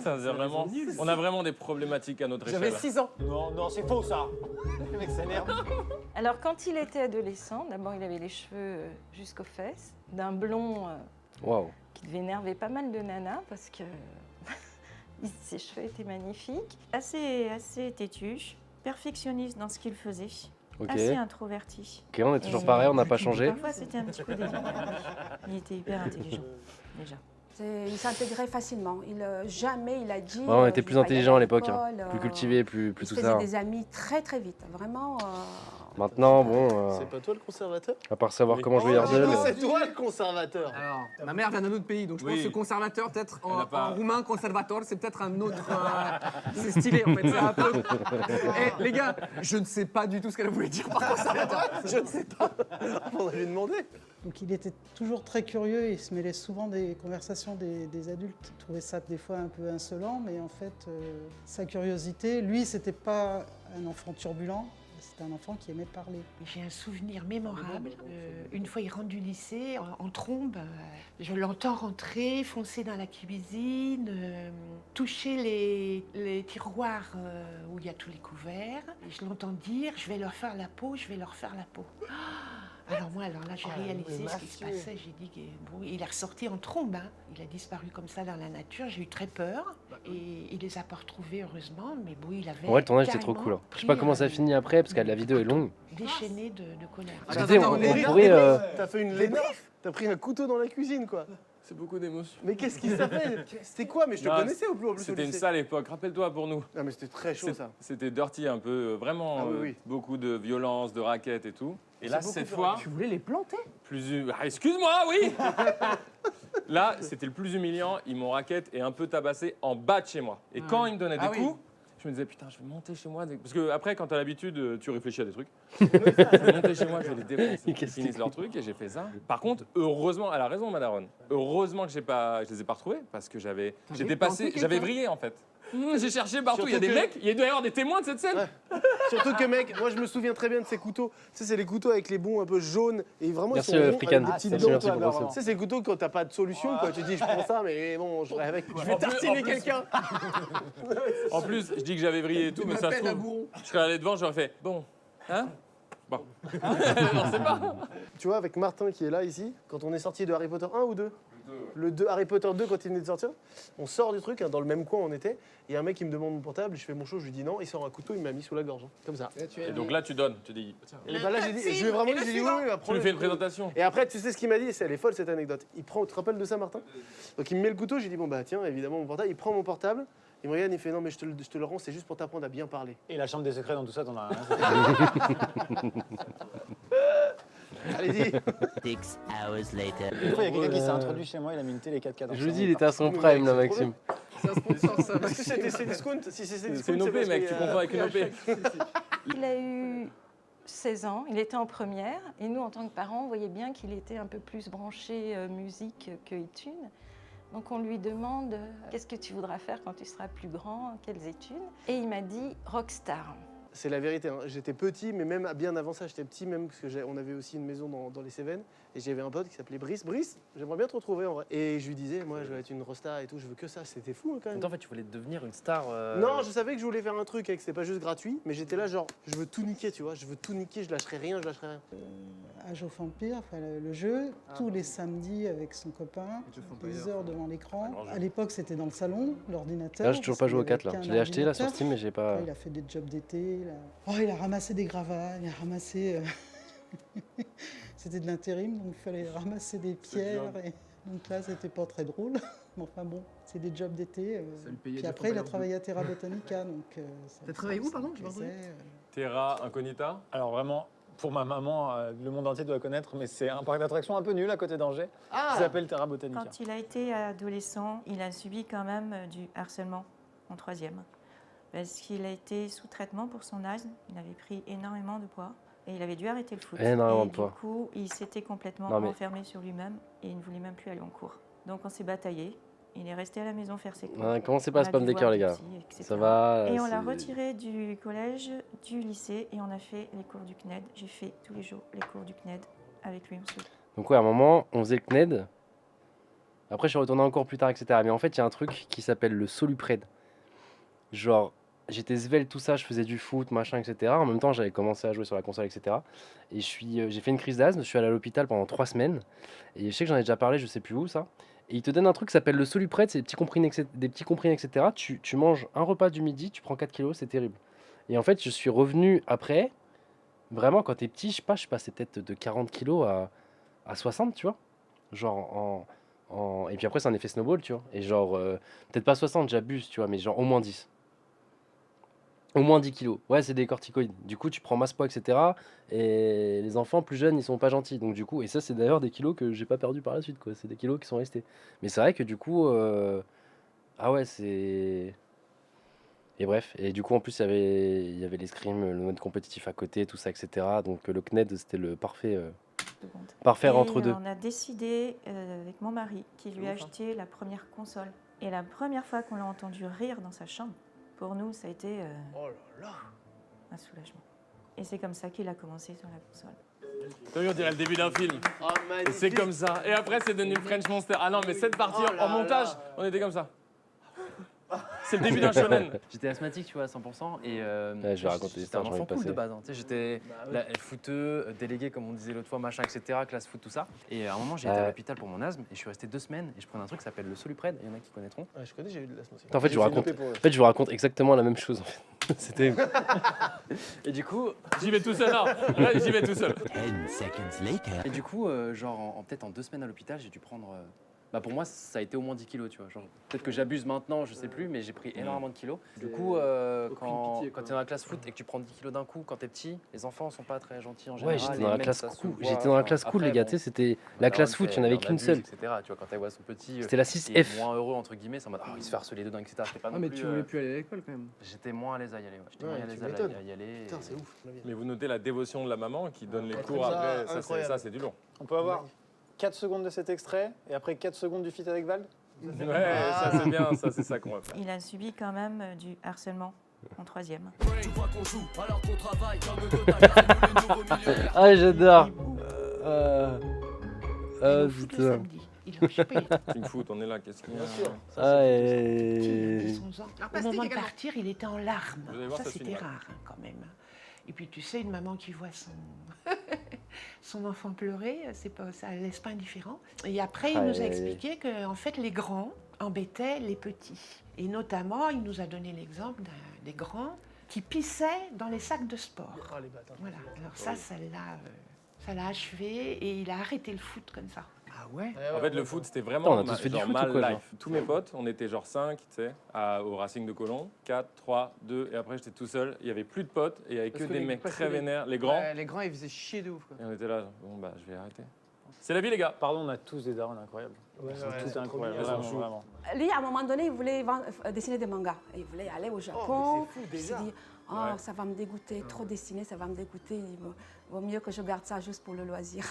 ça, c'est vraiment, on a vraiment des problématiques à notre J'avais échelle. 6 ans. Non, non, c'est faux ça. Le mec s'énerve. Alors, quand il était adolescent, d'abord, il avait les cheveux jusqu'aux fesses, d'un blond Waouh. qui devait énerver pas mal de nanas parce que ses cheveux étaient magnifiques. Assez têtu, perfectionniste dans ce qu'il faisait, Ok. assez introverti. Ok, on est toujours Et pareil, on n'a pas changé. Parfois, c'était un petit peu délicat. Il était hyper intelligent, déjà. Il s'intégrait facilement. Jamais il a dit. Ouais, on était je plus vais pas y intelligents à aller l'époque, l'école, plus cultivés, plus il tout se ça. faisait des amis très très vite, vraiment. Maintenant, bon, C'est pas toi le conservateur? à part savoir Oui. comment jouer Yardle. C'est toi le conservateur. Alors, ma mère vient d'un autre pays, donc je pense Oui. que conservateur, peut-être Elle a pas- en roumain, conservator, c'est peut-être un autre. C'est stylé en fait. C'est un peu. Eh, les gars, je ne sais pas du tout ce qu'elle voulait dire par conservateur. Je ne sais pas. On va lui demander. Donc il était toujours très curieux, il se mêlait souvent des conversations des adultes. Il trouvait ça des fois un peu insolent, mais en fait, sa curiosité, lui, c'était pas un enfant turbulent, c'était un enfant qui aimait parler. J'ai un souvenir mémorable. Une fois, il rentre du lycée en trombe. Je l'entends rentrer, foncer dans la cuisine, toucher les tiroirs où il y a tous les couverts. Et je l'entends dire, je vais leur faire la peau, je vais leur faire la peau. Alors là, j'ai réalisé ce qui se passait. J'ai dit que bon, il est ressorti en trombe. Hein. Il a disparu comme ça dans la nature. J'ai eu très peur. Et il les a pas retrouvés, heureusement. Mais bon, il avait. En vrai, le tournage c'était trop cool. Hein. Je sais pas comment ça finit après, parce que la vidéo est longue. Déchaîné de colère. Écoutez, on pourrait. T'as fait une Léna? T'as pris un couteau dans la cuisine, quoi. C'est beaucoup d'émotions. Mais qu'est-ce qui s'appelle? C'était quoi? Mais je te Non, connaissais au plus au C'était une lycée. sale époque, rappelle-toi pour nous. Non mais c'était très chaud ça. C'était dirty un peu, vraiment Ah oui, oui. beaucoup de violence, de raquettes et tout. Et là, beaucoup cette de fois, Tu voulais les planter? excuse-moi, oui. Là, c'était le plus humiliant. Ils m'ont raquette et un peu tabassé en bas de chez moi. Et quand ils me donnaient des coups, je me disais putain, je vais monter chez moi. Parce que après, quand t'as l'habitude, tu réfléchis à des trucs. Je vais monter chez moi, je vais les défoncer. Ils finissent leur truc et j'ai fait ça. Par contre, heureusement, elle a raison, ma daronne. Heureusement que je les ai pas retrouvés parce que j'avais vrillé en fait. J'ai cherché partout. Il y a des mecs, il doit y avoir des témoins de cette scène. Ouais. Surtout que mec, moi je me souviens très bien de ces couteaux. Tu sais, c'est les couteaux avec les bons un peu jaunes et vraiment Merci, ils sont ronds, Frican. avec des petites Merci, dents. merci pour Tu sais, c'est les couteaux quand t'as pas de solution, quoi. Tu te dis je prends ça, mais bon, je avec. Je vais En plus- tartiner en plus- quelqu'un. En plus, je dis que j'avais vrillé et tout, mais ça se trouve, je serais allé devant, j'aurais fait bon, hein. Bon. Non, c'est pas. Tu vois, avec Martin qui est là ici, quand on est sorti de Harry Potter 1 ou 2 Le 2, Harry Potter 2 quand il venait de sortir, on sort du truc, hein, dans le même coin on était, et un mec qui me demande mon portable, je fais mon show, je lui dis non, il sort un couteau, il m'a mis sous la gorge, hein, comme ça. Et donc là, tu donnes, tu dis. Et bah là j'ai dit, je lui ai vraiment dit, j'ai dit oui, oui, Tu lui fais une présentation. Et après, tu sais ce qu'il m'a dit, elle est folle cette anecdote. Il prend, tu te rappelles de ça, Martin? Donc il me met le couteau, j'ai dit bon bah tiens, évidemment mon portable, il prend mon portable. Il me regarde, il fait non mais je te le rends, c'est juste pour t'apprendre à bien parler. Et la chambre des secrets dans tout ça, t'en as rien. Allez-y. 6 hours later. Une fois, il y a quelqu'un qui s'est introduit chez moi, il a mis une télé 4K dans Je sa vous dis, chambre, il était à son prime là, Maxime. C'est un sponsor, ça. Parce que c'était Cdiscount, si c'est Cdiscount, C'est une OP, parce mec, qu'il y tu a- confonds avec une OP. Il a eu 16 ans, il était en première, et nous, en tant que parents, on voyait bien qu'il était un peu plus branché musique que études. Donc on lui demande qu'est-ce que tu voudras faire quand tu seras plus grand, quelles études? Et il m'a dit rockstar. C'est la vérité, hein. J'étais petit, mais même bien avant ça, j'étais petit même, parce que on avait aussi une maison dans les Cévennes, et j'avais un pote qui s'appelait Brice. Brice, j'aimerais bien te retrouver en vrai. Et je lui disais, moi je veux être une rosta et tout, je veux que ça, c'était fou hein, quand même. En fait, tu voulais devenir une star. Non, je savais que je voulais faire un truc et que c'était pas juste gratuit, mais j'étais là genre, je veux tout niquer, tu vois, je veux tout niquer, je lâcherai rien, je lâcherai rien. Age of Empire, enfin, le jeu, tous les samedis avec son copain, des heures devant l'écran. À l'époque, c'était dans le salon, l'ordinateur. Là, j'ai toujours pas joué au 4 là. Parce Je qu'il y l'ai avait acheté là sur qu'un Steam, mais j'ai pas. ordinateur. Il a fait des jobs d'été. Il a ramassé des gravats, il a ramassé. C'était de l'intérim, donc il fallait ramasser des pierres. Et... Donc là, c'était pas très drôle. Mais enfin bon, c'est des jobs d'été. Puis après, il a travaillé à Terra Botanica. T'as travaillé où, pardon? Terra Incognita. Alors vraiment, pour ma maman, le monde entier doit connaître, mais c'est un parc d'attractions un peu nul à côté d'Angers. Ah Qui s'appelle Terra Botanica. Quand il a été adolescent, il a subi quand même du harcèlement en 3e. Parce qu'il a été sous traitement pour son asthme, il avait pris énormément de poids et il avait dû arrêter le foot. Énormément et de poids. Du coup, il s'était complètement Non, mais- enfermé sur lui-même et il ne voulait même plus aller en cours. Donc on s'est bataillé, il est resté à la maison faire ses cours. Ouais, commencez pas à On a spam dû des voir cœurs, les des gars. psys, etc. Ça va. Et on l'a c'est- retiré du collège, du lycée et on a fait les cours du CNED. J'ai fait tous les jours les cours du CNED avec lui, monsieur. Donc ouais, à un moment, on faisait le CNED. Après, je suis retourné encore plus tard, etc. Mais en fait, il y a un truc qui s'appelle le solupred. Genre, j'étais svelte, tout ça, je faisais du foot, machin, etc. En même temps, j'avais commencé à jouer sur la console, etc. Et j'ai fait une crise d'asthme, je suis allé à l'hôpital pendant 3 semaines. Et je sais que j'en ai déjà parlé, je sais plus où ça. Et ils te donnent un truc qui s'appelle le solupred, c'est des petits comprimés, etc. Tu manges un repas du midi, tu prends 4 kilos, c'est terrible. Et en fait, je suis revenu après. Vraiment, quand t'es petit, je sais pas, je suis passé peut-être de 40 kilos à 60, tu vois. Genre Et puis après, c'est un effet snowball, tu vois. Et genre, peut-être pas 60, j'abuse, tu vois, mais genre au moins 10. Au moins 10 kilos. Ouais, c'est des corticoïdes. Du coup, tu prends masse poids, etc. Et les enfants plus jeunes, ils sont pas gentils. Donc, du coup, et ça, c'est d'ailleurs des kilos que j'ai pas perdu par la suite, quoi. C'est des kilos qui sont restés. Mais c'est vrai que du coup, ah ouais, c'est. Et bref, et du coup, en plus, il y avait l'escrime, le mode compétitif à côté, tout ça, etc. Donc, le CNED, c'était le parfait entre deux. On a décidé avec mon mari qui lui a acheté la première console. Et la première fois qu'on l'a entendu rire dans sa chambre, pour nous, ça a été un soulagement. Et c'est comme ça qu'il a commencé sur la console. T'as vu, on dirait le début d'un film. Et c'est comme ça. Et après, c'est devenu French Monster. Ah non, mais cette partie, en montage, on était comme ça. C'est le début d'un shonen. J'étais asthmatique, tu vois, à 100%. Et je vais raconter j'étais un enfant cool de base. Hein. Tu sais, j'étais footeux, délégué, comme on disait l'autre fois, machin, etc., classe foot, tout ça. Et à un moment, j'ai été à l'hôpital pour mon asthme et je suis resté 2 semaines et je prenais un truc qui s'appelle le Solupred. Il y en a qui connaîtront. Ouais, je connais, j'ai eu de l'asthme aussi. En fait, je vous raconte exactement la même chose. En fait. C'était. Et du coup, j'y vais tout seul. Non, là, j'y vais tout seul. 10 seconds later. Et du coup, genre, peut-être en 2 semaines à l'hôpital, j'ai dû prendre. Bah pour moi, ça a été au moins 10 kilos, tu vois. Genre, peut-être que j'abuse maintenant, je sais plus, mais j'ai pris énormément de kilos. Du coup, quand tu es dans la classe foot et que tu prends 10 kilos d'un coup, quand t'es petit, les enfants sont pas très gentils en général. Ouais, j'étais dans la classe cool. J'étais dans la classe cool, les gars. Tu sais, c'était la classe foot, il n'y en avait qu'une seule. Etc. Tu vois, quand elle voit son petit. C'était la 6F. Moins heureux, entre guillemets, c'est en mode, il se fait harceler dedans, etc. Pas mais tu voulais plus aller à l'école quand même. J'étais moins à l'aise à y aller. J'étais moins à l'aise à y aller. Putain, c'est ouf. Mais vous notez la dévotion de la maman qui donne les cours après. Ça, c'est du lourd. On peut avoir 4 secondes de cet extrait et après 4 secondes du feat avec Vald. Ouais, ça c'est bien, ça c'est ça qu'on va faire. Il a subi quand même du harcèlement en 3e. Ah, j'adore. Putain. Team foot, on est là, qu'est-ce qu'il y a? Au moment de partir, il était en larmes. Ça, c'était rare quand même. Et puis tu sais, une maman qui voit son enfant pleurer, ça ne laisse pas indifférent. Et après, il nous a expliqué que en fait, les grands embêtaient les petits. Et notamment, il nous a donné l'exemple des grands qui pissaient dans les sacs de sport. Voilà. Alors ça l'a achevé et il a arrêté le foot comme ça. Ah ouais? En fait, le foot, c'était vraiment genre mal life. Tous mes potes, on était genre 5, tu sais, au Racing de Colomb. 4, 3, 2, et après, j'étais tout seul. Il n'y avait plus de potes et il n'y avait que des mecs très vénères. Les grands. Les grands, ils faisaient chier de ouf, quoi. Et on était là, bon, bah, je vais arrêter. C'est la vie, les gars. Pardon, on a tous des darons incroyables. Ils sont tous incroyables, vraiment. Lui, à un moment donné, il voulait dessiner des mangas. Il voulait aller au Japon. Il s'est dit, ça va me dégoûter, trop dessiner, ça va me dégoûter. Il vaut mieux que je garde ça juste pour le loisir.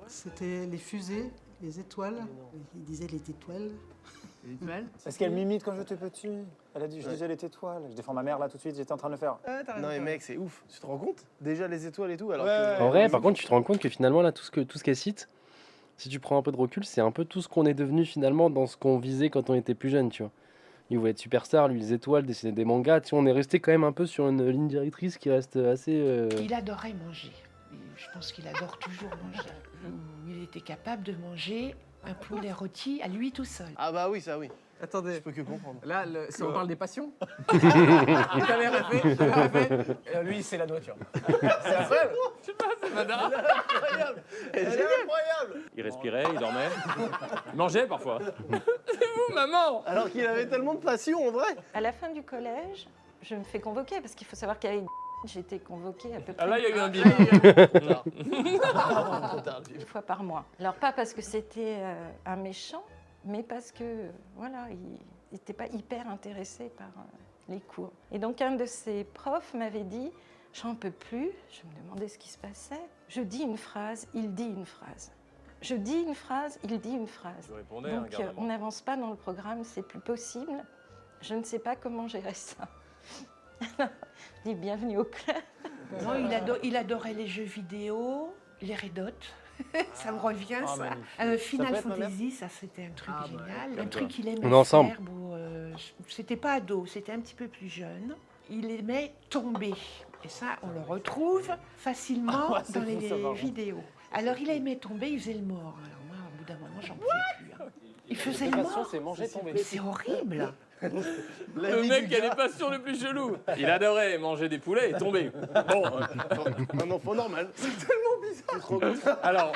C'était les fusées, les étoiles. Il disait les étoiles. Les étoiles? Est-ce qu'elle m'imite quand j'étais petit? Elle a dit, je disais les étoiles. Je défends ma mère là tout de suite, j'étais en train de le faire. Non mais mec, c'est ouf. Tu te rends compte? Déjà les étoiles et tout. Alors En vrai, par contre, tu te rends compte que finalement, là, tout ce qu'elle cite, si tu prends un peu de recul, c'est un peu tout ce qu'on est devenu finalement dans ce qu'on visait quand on était plus jeune, tu vois. Il voulait être superstar, lui, les étoiles, dessiner des mangas. Tu vois, on est resté quand même un peu sur une ligne directrice qui reste assez. Il adorait manger. Je pense qu'il adore toujours manger. Il était capable de manger un poulet rôti à lui tout seul. Ah bah oui, ça oui. Attendez. Je peux que comprendre. Là, si on parle des passions, ta mère a fait. Lui, c'est la nourriture. C'est incroyable. Je sais pas, c'est Madara. Incroyable. C'est incroyable. Il respirait, il dormait. Il mangeait parfois. C'est vous, maman? Alors qu'il avait tellement de passion, en vrai. À la fin du collège, je me fais convoquer parce qu'il faut savoir qu'avec j'ai été convoquée à peu près. Ah là, il y a eu un bip. Une fois par mois. Alors pas parce que c'était un méchant, mais parce que voilà, il n'était pas hyper intéressé par les cours. Et donc un de ses profs m'avait dit, j'en peux plus. Je me demandais ce qui se passait. Je dis une phrase, il dit une phrase. Je dis une phrase, il dit une phrase. Donc on n'avance pas dans le programme, c'est plus possible. Je ne sais pas comment gérer ça. Je dis bienvenue au club. Non, il adorait les jeux vidéo, les Red Hot. Ça me revient, ça. Final Fantasy, ça c'était un truc génial. Un truc qu'il aimait faire. C'était pas ado, c'était un petit peu plus jeune. Il aimait tomber. Et ça, on le retrouve facilement dans les vidéos. Alors il aimait tomber, il faisait le mort. Alors moi, au bout d'un moment, j'en pouvais plus. Il faisait le mort. C'est manger tomber. C'est horrible. Le mec qui a les passions le plus chelou. Il adorait manger des poulets et tomber. Bon, Un enfant normal. alors,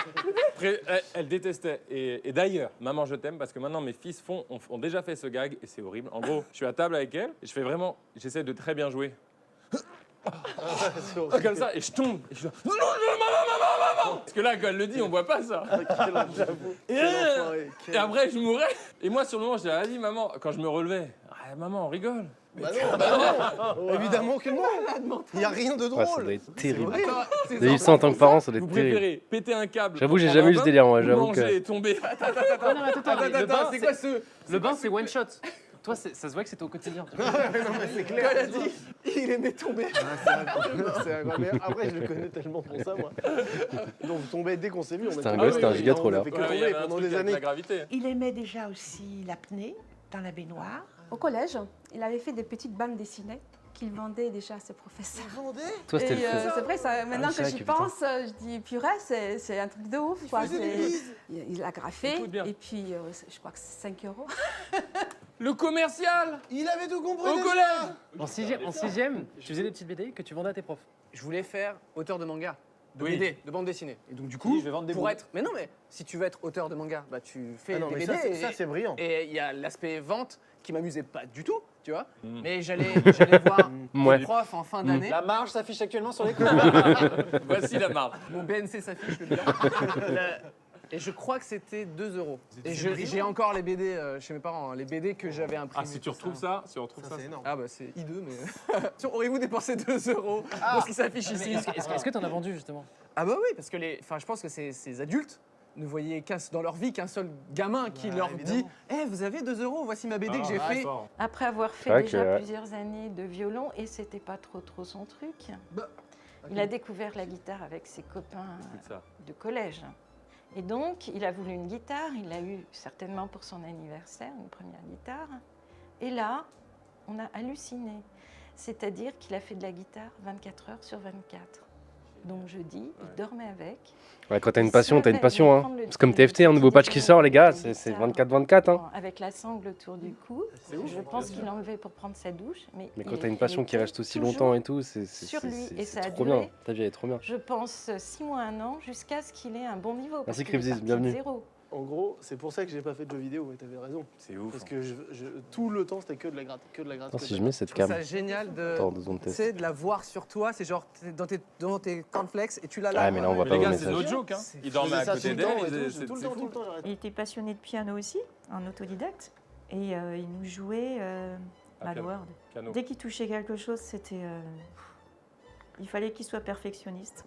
elle détestait. Et d'ailleurs, maman, je t'aime parce que maintenant mes fils ont déjà fait ce gag et c'est horrible. En gros, je suis à table avec elle et je fais vraiment, j'essaie de très bien jouer. Comme ça, et je tombe. Et je dis, non, maman. Parce que là, quand elle le dit, on voit pas ça. Et après, je mourais. Et moi, sur le moment, je dis, vas-y, maman. Quand je me relevais, maman, on rigole. Bah non, évidemment que non. Il n'y a rien de drôle. Ouais, ça doit être terrible. C'est Vivre ça en tant que parent, ça doit Vous être terrible. préférez péter un câble. J'avoue, j'ai pour jamais eu prendre ce un bain, délire, moi, ou j'avoue manger que- et tomber. Le bain, c'est one shot. Toi, ça se voit que c'est au quotidien. non, mais c'est clair. Quand elle a dit, il aimait tomber. C'est incroyable. Après, je le connais tellement pour ça, moi. Donc, vous tombez dès qu'on s'est vu. C'était un gosse, c'était un giga trop, là. On a fait que Ouais, il y tomber avait un pendant truc des avec années. la gravité. Il aimait déjà aussi l'apnée dans la baignoire. Au collège, il avait fait des petites bandes dessinées qu'il vendait déjà à ses professeurs. Toi, c'était Et le feu. c'est vrai, ça, maintenant c'est que vrai j'y que, putain. pense, je dis purée, c'est un truc de ouf. Quoi. Il a graffé Écoute bien. et puis je crois que c'est 5 euros. Le commercial Il avait tout compris. au déjà. collège. En sixième, tu faisais des petites BD que tu vendais à tes profs. Je voulais faire auteur de manga, de Oui. BD, de bande dessinée. Et donc du coup, Oui, je vais vendre des pour boules. être... Mais non, mais si tu veux être auteur de manga, bah tu fais Ah non, des mais BD. ça, c'est brillant. Et il y a l'aspect vente qui m'amusait pas du tout, tu vois. Mm. Mais j'allais voir Ouais. mon prof en fin d'année. La marge s'affiche actuellement sur l'écran. Voici la marque. Mon BNC s'affiche, le bilan. Et je crois que c'était 2 euros. Et j'ai encore les BD chez mes parents, hein, les BD que j'avais imprimés. Ah, si tu retrouves ça, si on retrouve ça. C'est énorme. Ah bah c'est hideux, mais... Auriez-vous dépensé 2 euros pour ce qui s'affiche ici? Est-ce que t'en as vendu justement? Ah bah oui, parce que je pense que ces adultes ne voyaient dans leur vie qu'un seul gamin qui leur dit « Eh, vous avez 2 euros, voici ma BD que j'ai fait. » Après avoir fait vrai déjà que- plusieurs années de violon, et c'était pas trop son truc, il a découvert la guitare avec ses copains Écoute ça. de collège. Et donc, il a voulu une guitare, il l'a eu certainement pour son anniversaire, une première guitare. Et là, on a halluciné. C'est-à-dire qu'il a fait de la guitare 24 heures sur 24. Donc jeudi, il dormait avec. Ouais, quand t'as une Il passion, se t'as une levait, passion. il Hein. prend le C'est comme petit TFT, un nouveau patch qui déjeuner sort, les gars, avec la c'est guitare 24-24. Hein. Avec la sangle autour du cou. Je pense qu'il l'enlevait pour prendre sa douche. Mais Mais il quand t'as une passion qui était reste aussi toujours longtemps et tout, c'est sur lui. Et ça a trop duré, bien. Ta vie, elle est trop bien. je pense, 6 mois, 1 an, jusqu'à ce qu'il ait un bon niveau. parce Merci, qu'il est Cribziz, parti de bienvenue. zéro. En gros, c'est pour ça que j'ai pas fait de jeux vidéo, mais t'avais raison. C'est ouf. Parce que tout le temps, c'était que de la gratte, que de la gratte. Attends, que de si la je mets gratte. cette Je trouve cam. ça génial Attends, 2 secondes de tu test. sais, de la voir sur toi. C'est genre t'es dans tes cornflakes et tu l'as là. Ah, mais là, on voit Mais pas les vos gars, c'est messages. notre joke. Hein. C'est- Il Je dormait faisais à ça côté tout le temps, d'elle. et tout, C'est tout le c'est temps, tout fou. le temps, j'arrête. Il était passionné de piano aussi, en autodidacte. Et il nous jouait Ah, Mad piano. World. Piano. Dès qu'il touchait quelque chose, c'était... il fallait qu'il soit perfectionniste.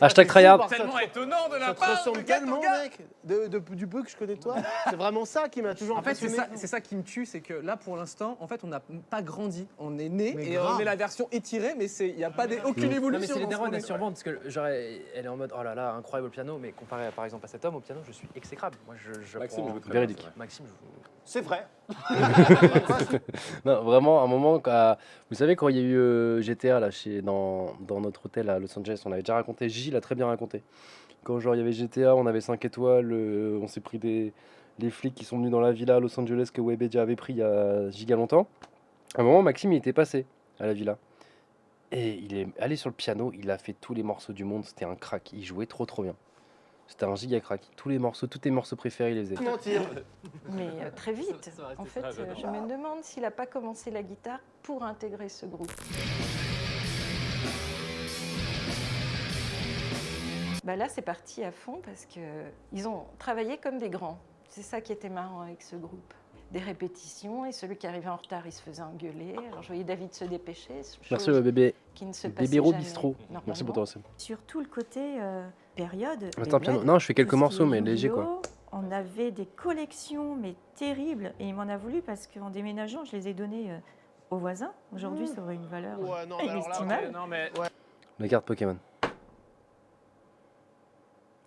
Hashtag tryhard. Tellement étonnant de la Ça te part de ressemble tellement, Gatoga. mec, du peu que je connais de toi. C'est vraiment ça qui m'a toujours En fait, c'est impressionné. ça qui me tue, c'est que là, pour l'instant, en fait, on n'a pas grandi. On est né Mais et grave. on est la version étirée, mais il n'y a pas aucune évolution. Non mais c'est les dans ce darons, qu'on elle est. survente parce que genre elle est en mode oh là là incroyable au piano, mais comparé par exemple à cet homme au piano, je suis exécrable. Moi je Maxime, prends- je vous très Véridique. bien, c'est vrai. Maxime, C'est vrai. Non, vraiment, à un moment, vous savez, quand il y a eu GTA là, dans notre hôtel à Los Angeles, on avait déjà raconté, Gigi l'a très bien raconté. Quand genre il y avait GTA, on avait 5 étoiles, on s'est pris les flics qui sont venus dans la villa à Los Angeles que Webedia avait pris il y a giga longtemps. À un moment, Maxime il était passé à la villa. Et il est allé sur le piano, il a fait tous les morceaux du monde, c'était un crack, il jouait trop bien. C'était un giga crack, tous tes morceaux préférés, il les faisait. Mentir. Mais très vite. Ça va rester En fait, ça, j'adore. je me demande s'il n'a pas commencé la guitare pour intégrer ce groupe. Bah là, c'est parti à fond parce qu'ils ont travaillé comme des grands. C'est ça qui était marrant avec ce groupe. Des répétitions et celui qui arrivait en retard, il se faisait engueuler. Alors je voyais David se dépêcher. Merci chose bébé. qui ne se passait Bébéro jamais, Bistro. normalement. Merci pour ton recette. Sur tout le côté période. Attends, Beyblade, piano. Non, je fais quelques tout ce qui morceaux, est mais légers, quoi. Yu-Gi-Oh! On avait des collections, mais terribles. Et il m'en a voulu parce qu'en déménageant, je les ai données aux voisins. Aujourd'hui, ça aurait une valeur Ouais, non, mais alors là, inestimable. Non, mais Les cartes Pokémon.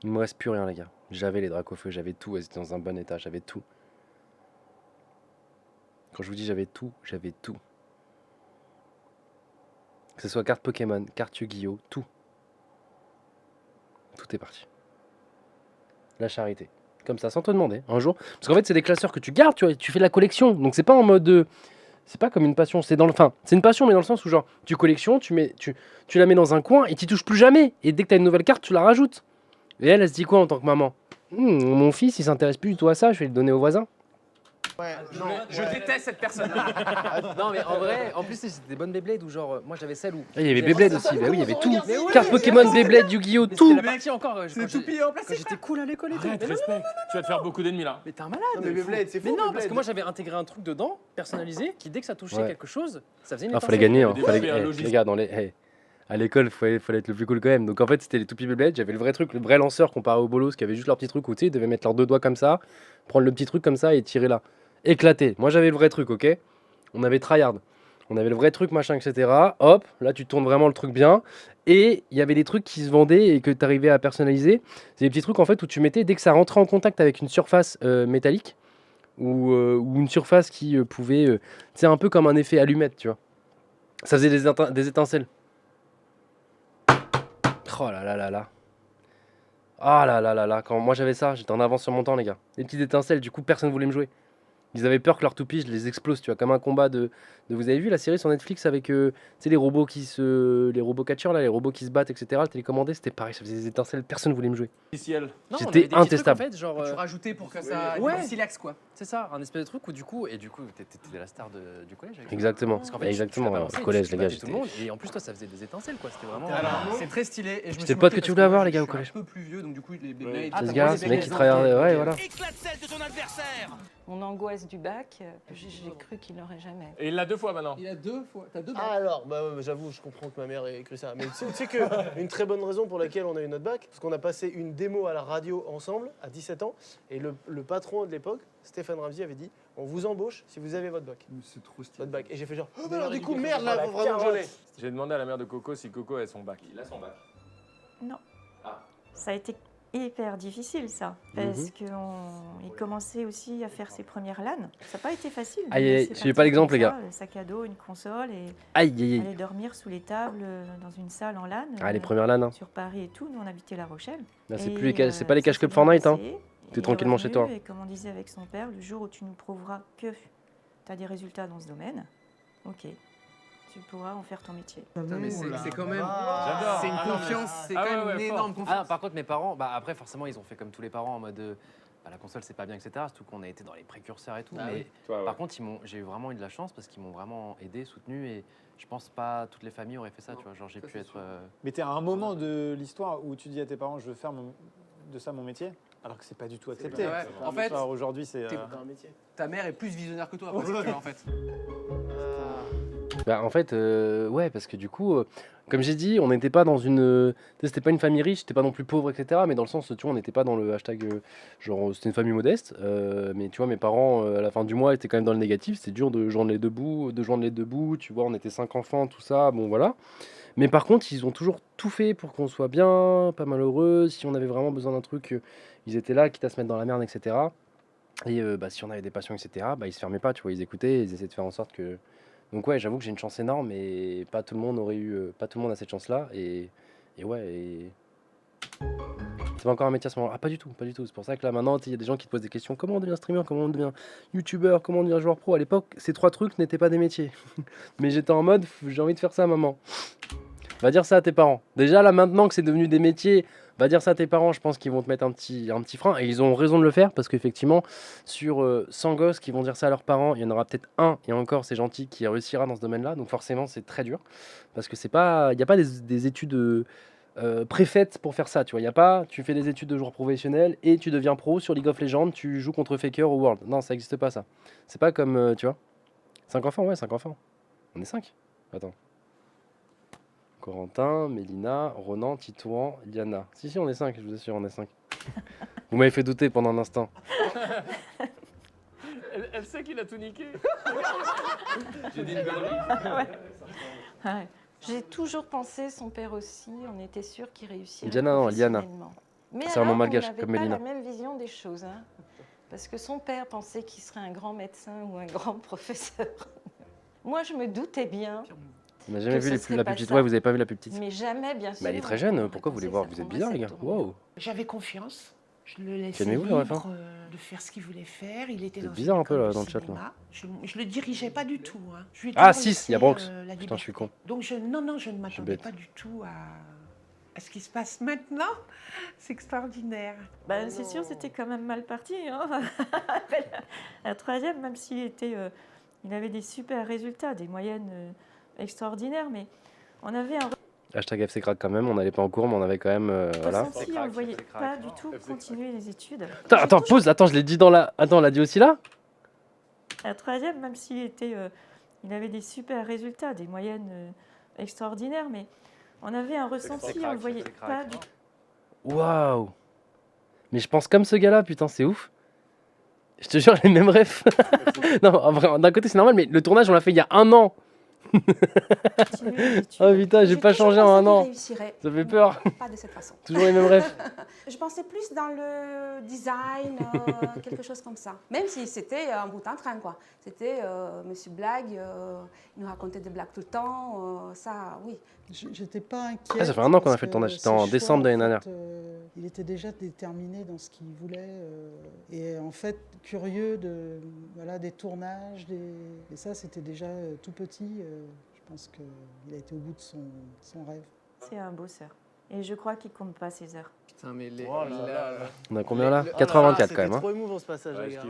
Il me reste plus rien, les gars. J'avais les Dracofeu, j'avais tout. Elles étaient dans un bon état, j'avais tout. Quand je vous dis j'avais tout, j'avais tout. Que ce soit carte Pokémon, carte Yu-Gi-Oh, tout. Tout est parti. La charité. comme ça, sans te demander, un jour. Parce qu'en fait, c'est des classeurs que tu gardes, tu vois, tu fais de la collection. Donc c'est pas en mode. C'est pas comme une passion, c'est dans le. Enfin, c'est une passion, mais dans le sens où, genre, tu collectionnes, tu la mets dans un coin et tu touches plus jamais. Et dès que tu as une nouvelle carte, tu la rajoutes. Et elle se dit quoi en tant que maman? Mon fils, il s'intéresse plus du tout à ça, je vais le donner au voisin. Ouais, Je déteste cette personne. Non, mais en vrai, en plus, c'était des bonnes Beyblade où, genre, moi j'avais celle où. Ah, il y avait Beyblade aussi, bah oui, il y avait tout. Mais oui, Cartes Pokémon, Beyblade, Yu-Gi-Oh, Mais tout. c'était la partie encore. C'est tout pillé en plastique. Quand j'étais cool à l'école et tout. Arrête, respect. Tu vas te faire beaucoup d'ennemis là. Mais t'es un malade. Non, mais Beyblade, c'est fou. Mais non, parce Beyblade. que moi j'avais intégré un truc dedans, personnalisé, qui dès que ça touchait Ouais. quelque chose, ça faisait une Ah, étincelle. fallait gagner, hein. Des Fallait... papiers, un logiciel. les gars, à l'école, fallait être le plus cool quand même. Donc en fait, c'était les Toupie Beyblade. J'avais le vrai truc, le vrai lanceur comparé aux bolos qui avaient juste leur petit truc où tu sais, ils devaient mettre leurs 2 doigts comme ça, prendre le petit truc comme ça et tirer là. Éclaté. Moi, j'avais le vrai truc, ok? On avait tryhard. On avait le vrai truc, machin, etc. Hop, là, tu tournes vraiment le truc bien. Et il y avait des trucs qui se vendaient et que tu arrivais à personnaliser. C'est des petits trucs en fait où tu mettais, dès que ça rentrait en contact avec une surface métallique ou une surface qui pouvait. C'est un peu comme un effet allumette, tu vois. Ça faisait des étincelles. Oh là là là là. Ah là là là là. Quand moi j'avais ça, j'étais en avance sur mon temps, les gars. Des petites étincelles, du coup, personne voulait me jouer. Ils avaient peur que leur toupie, je les explose, tu vois, comme un combat de... Vous avez vu la série sur Netflix avec tu sais, les robots les robots catcheurs, là, les robots qui se battent, etc. Le télécommandé, c'était pareil, ça faisait des étincelles, personne voulait me jouer. Non, on J'étais avait des petits trucs, intestable. En fait, genre, Tu rajoutais pour que ça. Ouais. Du silex quoi. c'est ça, un espèce de truc où du coup, t'étais la star du collège. Avec ça. Exactement. Parce qu'en fait, Exactement, tu la ouais, balançais, au collège, tu les gars, battais tout le j'étais- monde, et en plus, toi, ça faisait des étincelles, quoi. C'était vraiment. C'est très stylé. Et je me J'étais suis le pote moqué que tu parce voulais avoir, moi, les gars, au je collège. suis un peu plus vieux, donc du coup, les Beyblade. C'est ce t'as gars, pas ce les mec qui Beyblade, travaille, ok, ouais, ok. voilà. Éclate celle de ton adversaire. Mon angoisse du bac, j'ai cru qu'il n'aurait jamais. Et il l'a 2 fois maintenant. Il a 2 fois. T'as 2 Ah alors, bah ouais, j'avoue, je comprends que ma mère ait écrit ça. Mais tu sais qu'une très bonne raison pour laquelle on a eu notre bac, parce qu'on a passé une démo à la radio ensemble à 17 ans, et le patron de l'époque, Stéphane Ramsey, avait dit on vous embauche si vous avez votre bac. C'est trop stylé. Votre bac. Et j'ai fait genre, oh, bah alors du coup, merde, là, faut vraiment que je l'ai. J'ai demandé à la mère de Coco si Coco a son bac. Il a son bac. Non. Ah. Ça a été hyper difficile, ça. Parce qu'il commençait aussi à faire ses premières LAN. Ça n'a pas été facile. de Aïe, aïe, laisser suivez partir pas l'exemple, comme les ça, gars. le sac à dos, une console et Aïe, aïe, aïe. aller dormir sous les tables dans une salle en LAN. Ah, les premières LAN, hein. Sur Paris et tout. Nous, on habitait La Rochelle. Là, c'est Et, plus c'est pas les ça cash s'est club bien Fortnite, hein. passé. T'es Il est tranquillement chez revenu toi. Et comme on disait avec son père, le jour où tu nous prouveras que tu as des résultats dans ce domaine, ok, tu pourras en faire ton métier. Putain, mais c'est quand même. J'adore. C'est une Ah non, mais- confiance, c'est Ah quand ouais, même ouais, une fort. énorme confiance. Ah, par contre, mes parents, bah après, forcément, ils ont fait comme tous les parents en mode. La console, c'est pas bien, etc. Surtout qu'on a été dans les précurseurs et tout. Ah mais oui. Toi, ouais. par contre, j'ai vraiment eu de la chance parce qu'ils m'ont vraiment aidé, soutenu. Et je pense pas toutes les familles auraient fait ça, tu vois. Genre, j'ai ça, pu c'est être. sûr. Mais t'es à un moment de l'histoire où tu dis à tes parents, je veux faire de ça mon métier, alors que c'est pas du tout accepté. Ouais, Enfin, en fait, alors aujourd'hui, c'est. t'es- un métier. ta mère est plus visionnaire que toi, presque, tu vois, en fait. Bah en fait, ouais, parce que du coup, comme j'ai dit, on n'était pas dans une... tu sais, c'était pas une famille riche, c'était pas non plus pauvre, etc. Mais dans le sens, tu vois, on n'était pas dans le hashtag... genre, c'était une famille modeste. Mais tu vois, mes parents, à la fin du mois, étaient quand même dans le négatif. C'était dur de joindre les deux bouts. Tu vois, on était 5 enfants, tout ça. Bon, voilà. Mais par contre, ils ont toujours tout fait pour qu'on soit bien, pas malheureux. Si on avait vraiment besoin d'un truc, ils étaient là, quitte à se mettre dans la merde, etc. Et bah, si on avait des passions, etc., bah, ils se fermaient pas, tu vois. Ils écoutaient, ils essayaient de faire en sorte que... Donc ouais, j'avoue que j'ai une chance énorme, et pas tout le monde aurait eu, pas tout le monde a cette chance-là, et ouais, et c'est pas encore un métier à ce moment. Ah pas du tout, pas du tout. C'est pour ça que là maintenant, il y a des gens qui te posent des questions. Comment on devient streamer, comment on devient youtubeur, comment on devient joueur pro. À l'époque, ces 3 trucs n'étaient pas des métiers. Mais j'étais en mode, j'ai envie de faire ça, maman. Va dire ça à tes parents. Déjà là maintenant que c'est devenu des métiers, va dire ça à tes parents, je pense qu'ils vont te mettre un petit frein. Et ils ont raison de le faire, parce qu'effectivement, sur 100 gosses qui vont dire ça à leurs parents, il y en aura peut-être un, et encore c'est gentil, qui réussira dans ce domaine-là. Donc forcément c'est très dur, parce que c'est pas, il n'y a pas des études préfaites pour faire ça, tu vois. Il y a pas, tu fais des études de joueur professionnel et tu deviens pro sur League of Legends, tu joues contre Faker ou World. Non, ça n'existe pas ça. C'est pas comme, tu vois. 5 enfants, ouais, 5 enfants. On est 5. Attends. Corentin, Mélina, Ronan, Titouan, Liana. Si, on est 5, je vous assure, on est 5. Vous m'avez fait douter pendant un instant. Elle sait qu'il a tout niqué. J'ai dit une connerie. Ouais. J'ai toujours pensé, son père aussi, on était sûr qu'il réussirait Diana, non, Liana. professionnellement. Mais C'est un nom alors, malgache, on n'avait comme pas Mélina. la même vision des choses. Hein. Parce que son père pensait qu'il serait un grand médecin ou un grand professeur. Moi, je me doutais bien. On n'a jamais que vu ce serait la pas plus petite. ça. Ouais, vous avez pas vu la plus petite. Mais jamais, bien sûr. Mais elle est très jeune, pourquoi vous voulez voir? Vous êtes bizarre, les gars. Waouh. J'avais confiance. Je le laissais Calmez-vous, la ref, hein. libre de faire ce qu'il voulait faire. Il était C'est dans bizarre une un peu, école là, de dans le chat, là. cinéma. Je le dirigeais pas du tout. Hein. Je lui ai Ah, toujours 6, il y a laissé, Bronx. la Putain, liberté. je suis con. Donc je ne m'attendais bête. pas du tout à ce qui se passe maintenant. C'est extraordinaire. Bah, c'est sûr, c'était quand même mal parti. Hein. La troisième, même s'il était, il avait des super résultats, des moyennes extraordinaires, mais on avait un Hashtag FC Crack quand même, on n'allait pas en cours, mais on avait quand même. Voilà. ressenti, on ne voyait pas du tout continuer les études. Attends, pause, attends, je l'ai dit dans la. Attends, on l'a dit aussi là? La troisième, même s'il était, il avait des super résultats, des moyennes extraordinaires, mais on avait un ressenti, on ne voyait pas du tout. Waouh! Mais je pense comme ce gars-là, putain, c'est ouf. Je te jure, les mêmes refs. Non, en vrai, d'un côté, c'est normal, mais le tournage, on l'a fait il y a 1 an. Oh putain, j'ai pas changé en 1 an. Ça fait peur. Pas de cette façon. Toujours les mêmes refs. Je pensais plus dans le design, quelque chose comme ça. Même si c'était un bout en train, quoi. C'était Monsieur Blague, il nous racontait des blagues tout le temps, ça, oui. J'étais pas inquiète. Ah, ça fait 1 an qu'on a parce fait le que tournage, c'était ses en choix, décembre de l'année en dernière. fait, il était déjà déterminé dans ce qu'il voulait. Et en fait, curieux voilà, des tournages. Et ça, c'était déjà tout petit. Je pense qu'il a été au bout de son rêve. C'est un bosseur. Et je crois qu'il ne compte pas ses heures. Putain, mais On a combien là? 84 quand même. C'était Hein. trop émouvant ce passage, les gars.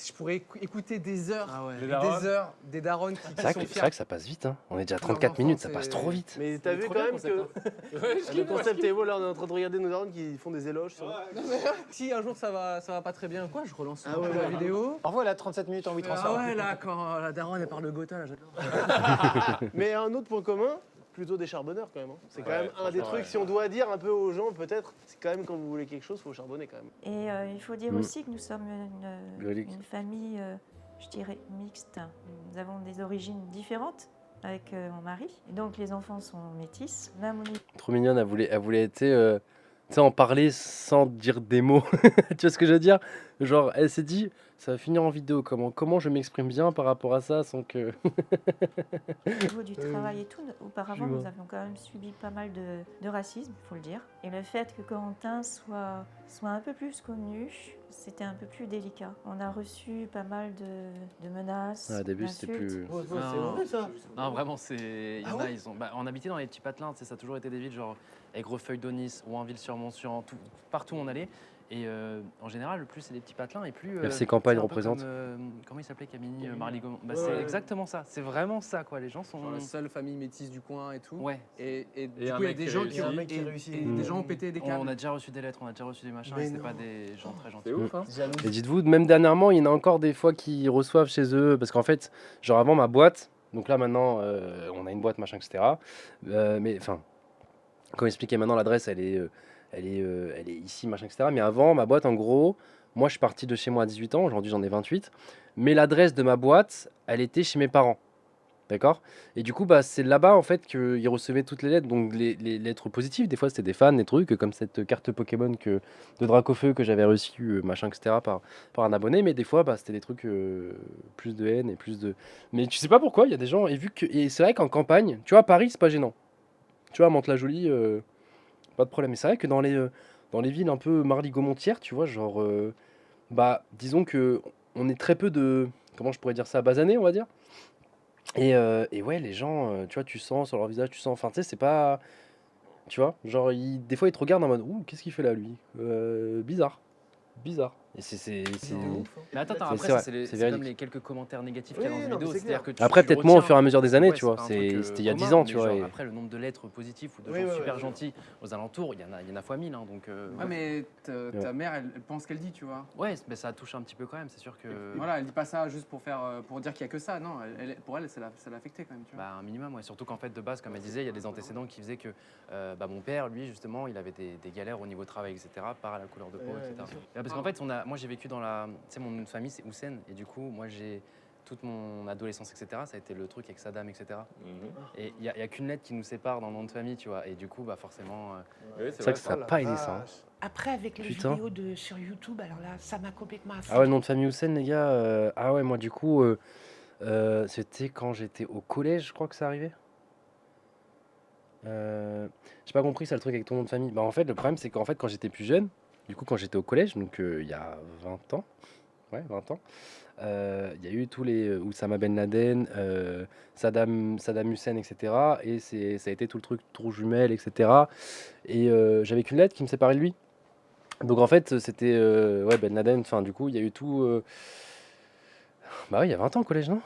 Je pourrais écouter des heures, Les des heures, des darons qui C'est vrai, sont c'est fiers. vrai que ça passe vite. Hein. On est déjà à 34 minutes, ça passe trop vite. Mais t'as vu quand même que le concept est beau, là on est en train de regarder nos darons qui font des éloges. Sur... Si un jour ça va pas très bien ou quoi, je relance Ah ouais, la vidéo. Au revoir, là, 37 minutes en 8 transforts. Ah ouais, là, quand la daronne elle parle de Gotha, là, j'adore. Mais un autre point commun, plutôt des charbonneurs quand même. Hein. C'est quand même un des trucs, si on doit dire un peu aux gens peut-être, c'est quand même quand vous voulez quelque chose, il faut charbonner quand même. Et il faut dire aussi que nous sommes une famille, je dirais, mixte. Nous avons des origines différentes avec mon mari. Et donc les enfants sont métis. Même au niveau... Trop mignonne, elle voulait être, tu sais, en parler sans dire des mots. Tu vois ce que je veux dire? Genre, elle s'est dit, ça va finir en vidéo, comment je m'exprime bien par rapport à ça sans que... Au niveau du travail et tout, auparavant, nous avions quand même subi pas mal de racisme, il faut le dire. Et le fait que Corentin soit un peu plus connu, c'était un peu plus délicat. On a reçu pas mal de menaces, Ah, au début, c'était plus... C'est vrai ça. Non, vraiment, c'est. Il y en a, ils ont. Bah, on habitait dans les petits patelins, tu sais, ça a toujours été des villes genre Aigrefeuille-d'Aunis, Ouinville-sur-Montsuran, partout où on allait. Et en général, plus c'est des petits patelins et plus. FC Campagne c'est un peu représente. Comment il s'appelait Camille Marly Gaumont. Bah, c'est exactement ça. C'est vraiment ça, quoi. Les gens sont. Genre la seule famille métisse du coin et tout. Ouais. Et du un coup, il y a mec des qui gens réussit. qui ont Un mec qui réussit. et des gens ont pété des câbles. On a déjà reçu des lettres, on a déjà reçu des machins, Mais et c'était non. pas des gens très gentils. C'est ouf, hein. Et dites-vous, même dernièrement, il y en a encore des fois qui reçoivent chez eux, parce qu'en fait, genre avant ma boîte, donc là maintenant, on a une boîte, machin, etc. Mais enfin, quand expliquer maintenant l'adresse, elle est ici, machin, etc. Mais avant, ma boîte, en gros, moi je suis parti de chez moi à 18 ans, aujourd'hui j'en ai 28, mais l'adresse de ma boîte, elle était chez mes parents. D'accord? Et du coup, bah, c'est là-bas en fait qu'ils recevaient toutes les lettres, donc les lettres positives. Des fois, c'était des fans, des trucs, comme cette carte Pokémon de Dracofeu que j'avais reçue, machin, etc., par un abonné. Mais des fois, bah, c'était des trucs plus de haine et plus de. Mais tu sais pas pourquoi, il y a des gens. Et c'est vrai qu'en campagne, tu vois, à Paris, c'est pas gênant. Tu vois, à Mantes-la-Jolie, pas de problème. Mais c'est vrai que dans les villes un peu marly-gaumontières, tu vois, genre. Bah, disons que on est très peu de. Comment je pourrais dire ça? Basanés, on va dire. Et ouais, les gens, tu vois, tu sens sur leur visage, tu sens, enfin, tu sais, c'est pas, tu vois, genre, des fois, ils te regardent en mode, ouh, qu'est-ce qu'il fait là, lui? Bizarre, bizarre. Et c'est Mais attends, c'est après, vrai, ça, c'est c'est véridique. comme les quelques commentaires négatifs qu'il y a Oui, dans une non, mais vidéo. c'est C'est-à-dire clair. que Après, peut-être moins au retiens. fur et à mesure des années, Ouais, tu vois, pas un c'est- truc, c'était il y a commun, 10 ans, mais tu vois. genre, et- Après, le nombre de lettres positives ou de Oui, gens ouais, super ouais. gentils aux alentours, il y en a fois 1000. Hein, donc, Ouais, mais ta mère, elle pense ce qu'elle dit, tu vois. ouais, mais ça touche un petit peu quand même, c'est sûr que. Voilà, elle dit pas ça juste pour dire qu'il y a que ça. Non, pour elle, ça l'a affecté quand même, tu vois. Bah, un minimum, ouais. Surtout qu'en fait, de base, comme elle disait, il y a des antécédents qui faisaient que bah, mon père, lui, justement, il avait des galères au niveau travail, etc., par la couleur de peau, Ouais, etc. bien sûr. Parce qu'en fait, moi, j'ai vécu dans la. Tu sais, mon nom de famille, c'est Houssen, et du coup, moi, j'ai. Toute mon adolescence, etc., ça a été le truc avec Saddam, etc. Et il n'y a qu'une lettre qui nous sépare dans le nom de famille, tu vois. Et du coup, bah, forcément. C'est vrai que ça n'a pas aidé ça. Hein. Après, avec les Putain. vidéos sur YouTube, alors là, ça m'a complètement affecté. Ah ouais, le nom de famille Houssen, les gars. Ah ouais, moi, du coup, c'était quand j'étais au collège, je crois que ça arrivait. J'ai pas compris ça, le truc avec ton nom de famille. Bah, en fait, le problème, c'est qu'en fait, quand j'étais plus jeune, Du coup, quand j'étais au collège, donc il y a 20 ans, ouais, 20 ans, il y a eu tous les Oussama Ben Laden, Saddam Hussein, etc. Et ça a été tout le truc tour jumelle, etc. Et j'avais qu'une lettre qui me séparait de lui. Donc en fait, c'était ouais, Ben Laden. Enfin, du coup, il y a eu tout. Bah oui, il y a 20 ans au collège, non?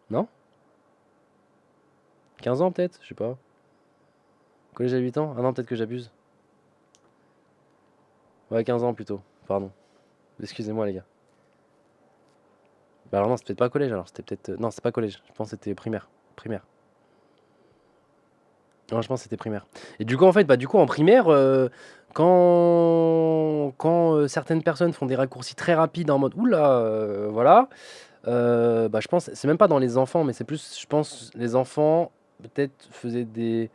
Non? 15 ans peut-être? Je sais pas. Collège à 8 ans? Ah non, peut-être que j'abuse. Ouais, 15 ans plutôt. Pardon. Excusez-moi, les gars. Bah alors non, c'était peut-être pas collège alors. C'était peut-être. Non, c'est pas collège. Je pense que c'était primaire. Primaire. Non, je pense que c'était primaire. Et du coup, en fait, bah, du coup, en primaire, quand certaines personnes font des raccourcis très rapides en mode oula, voilà, bah, je pense, c'est même pas dans les enfants, mais c'est plus, je pense, les enfants peut-être faisaient des.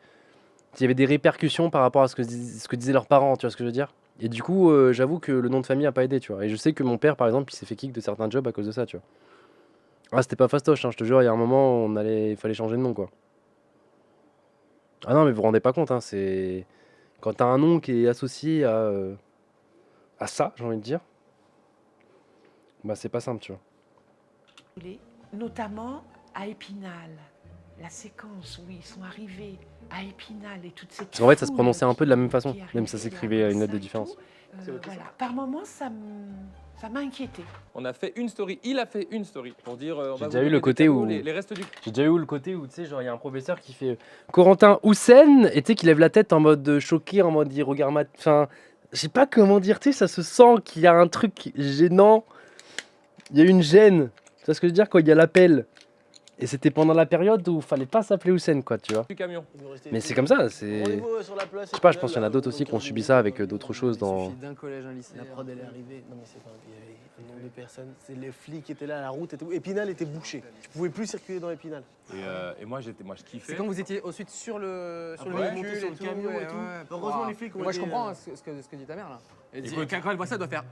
Il y avait des répercussions par rapport à ce que disaient leurs parents, tu vois ce que je veux dire? Et du coup, j'avoue que le nom de famille a pas aidé, tu vois. Et je sais que mon père, par exemple, il s'est fait kick de certains jobs à cause de ça, tu vois. Ah, c'était pas fastoche, hein, je te jure, il y a un moment, il fallait changer de nom, quoi. Ah non, mais vous vous rendez pas compte, hein, c'est quand t'as un nom qui est associé à ça, j'ai envie de dire, bah c'est pas simple, tu vois. Notamment à Épinal, la séquence où ils sont arrivés à Épinal et toute cette Parce qu'en fait, ça se foule prononçait un peu de la même qui façon, arrivait même si ça à s'écrivait à une lettre de Marseille et différence. tout. Voilà. Par moments, ça m'a inquiété. On a fait une story, il a fait une story pour dire on J'ai va déjà vous eu donner le des côté cadeaux, où les restes du. j'ai déjà eu le côté où tu sais, genre il y a un professeur qui fait Corentin Houssen et tu sais qui lève la tête en mode choqué, en mode il regarde ma, enfin, je sais pas comment dire, tu sais, ça se sent qu'il y a un truc gênant, il y a une gêne, tu vois ce que je veux dire quand il y a l'appel. Et c'était pendant la période où fallait pas s'appeler Houssen, quoi, tu vois. Du camion. Mais c'est comme ça, c'est. Rendez-vous sur la place. Je sais pas, je pense qu'il y en a d'autres aussi qui ont subi ça avec d'autres choses Il dans. suffit d'un collège, un lycée. La prod, elle est arrivée. Non, mais c'est pas. Il y avait un nombre de personnes. C'est les flics qui étaient là, la route et tout. Épinal était bouché. Tu pouvais plus circuler dans Épinal. Et moi, je kiffais. C'est quand vous étiez ensuite sur le véhicule, sur le camion et tout. Heureusement, les flics ont Moi, je été, comprends ce que dit ta mère là. Et Écoute, quand elle voit ça, elle doit faire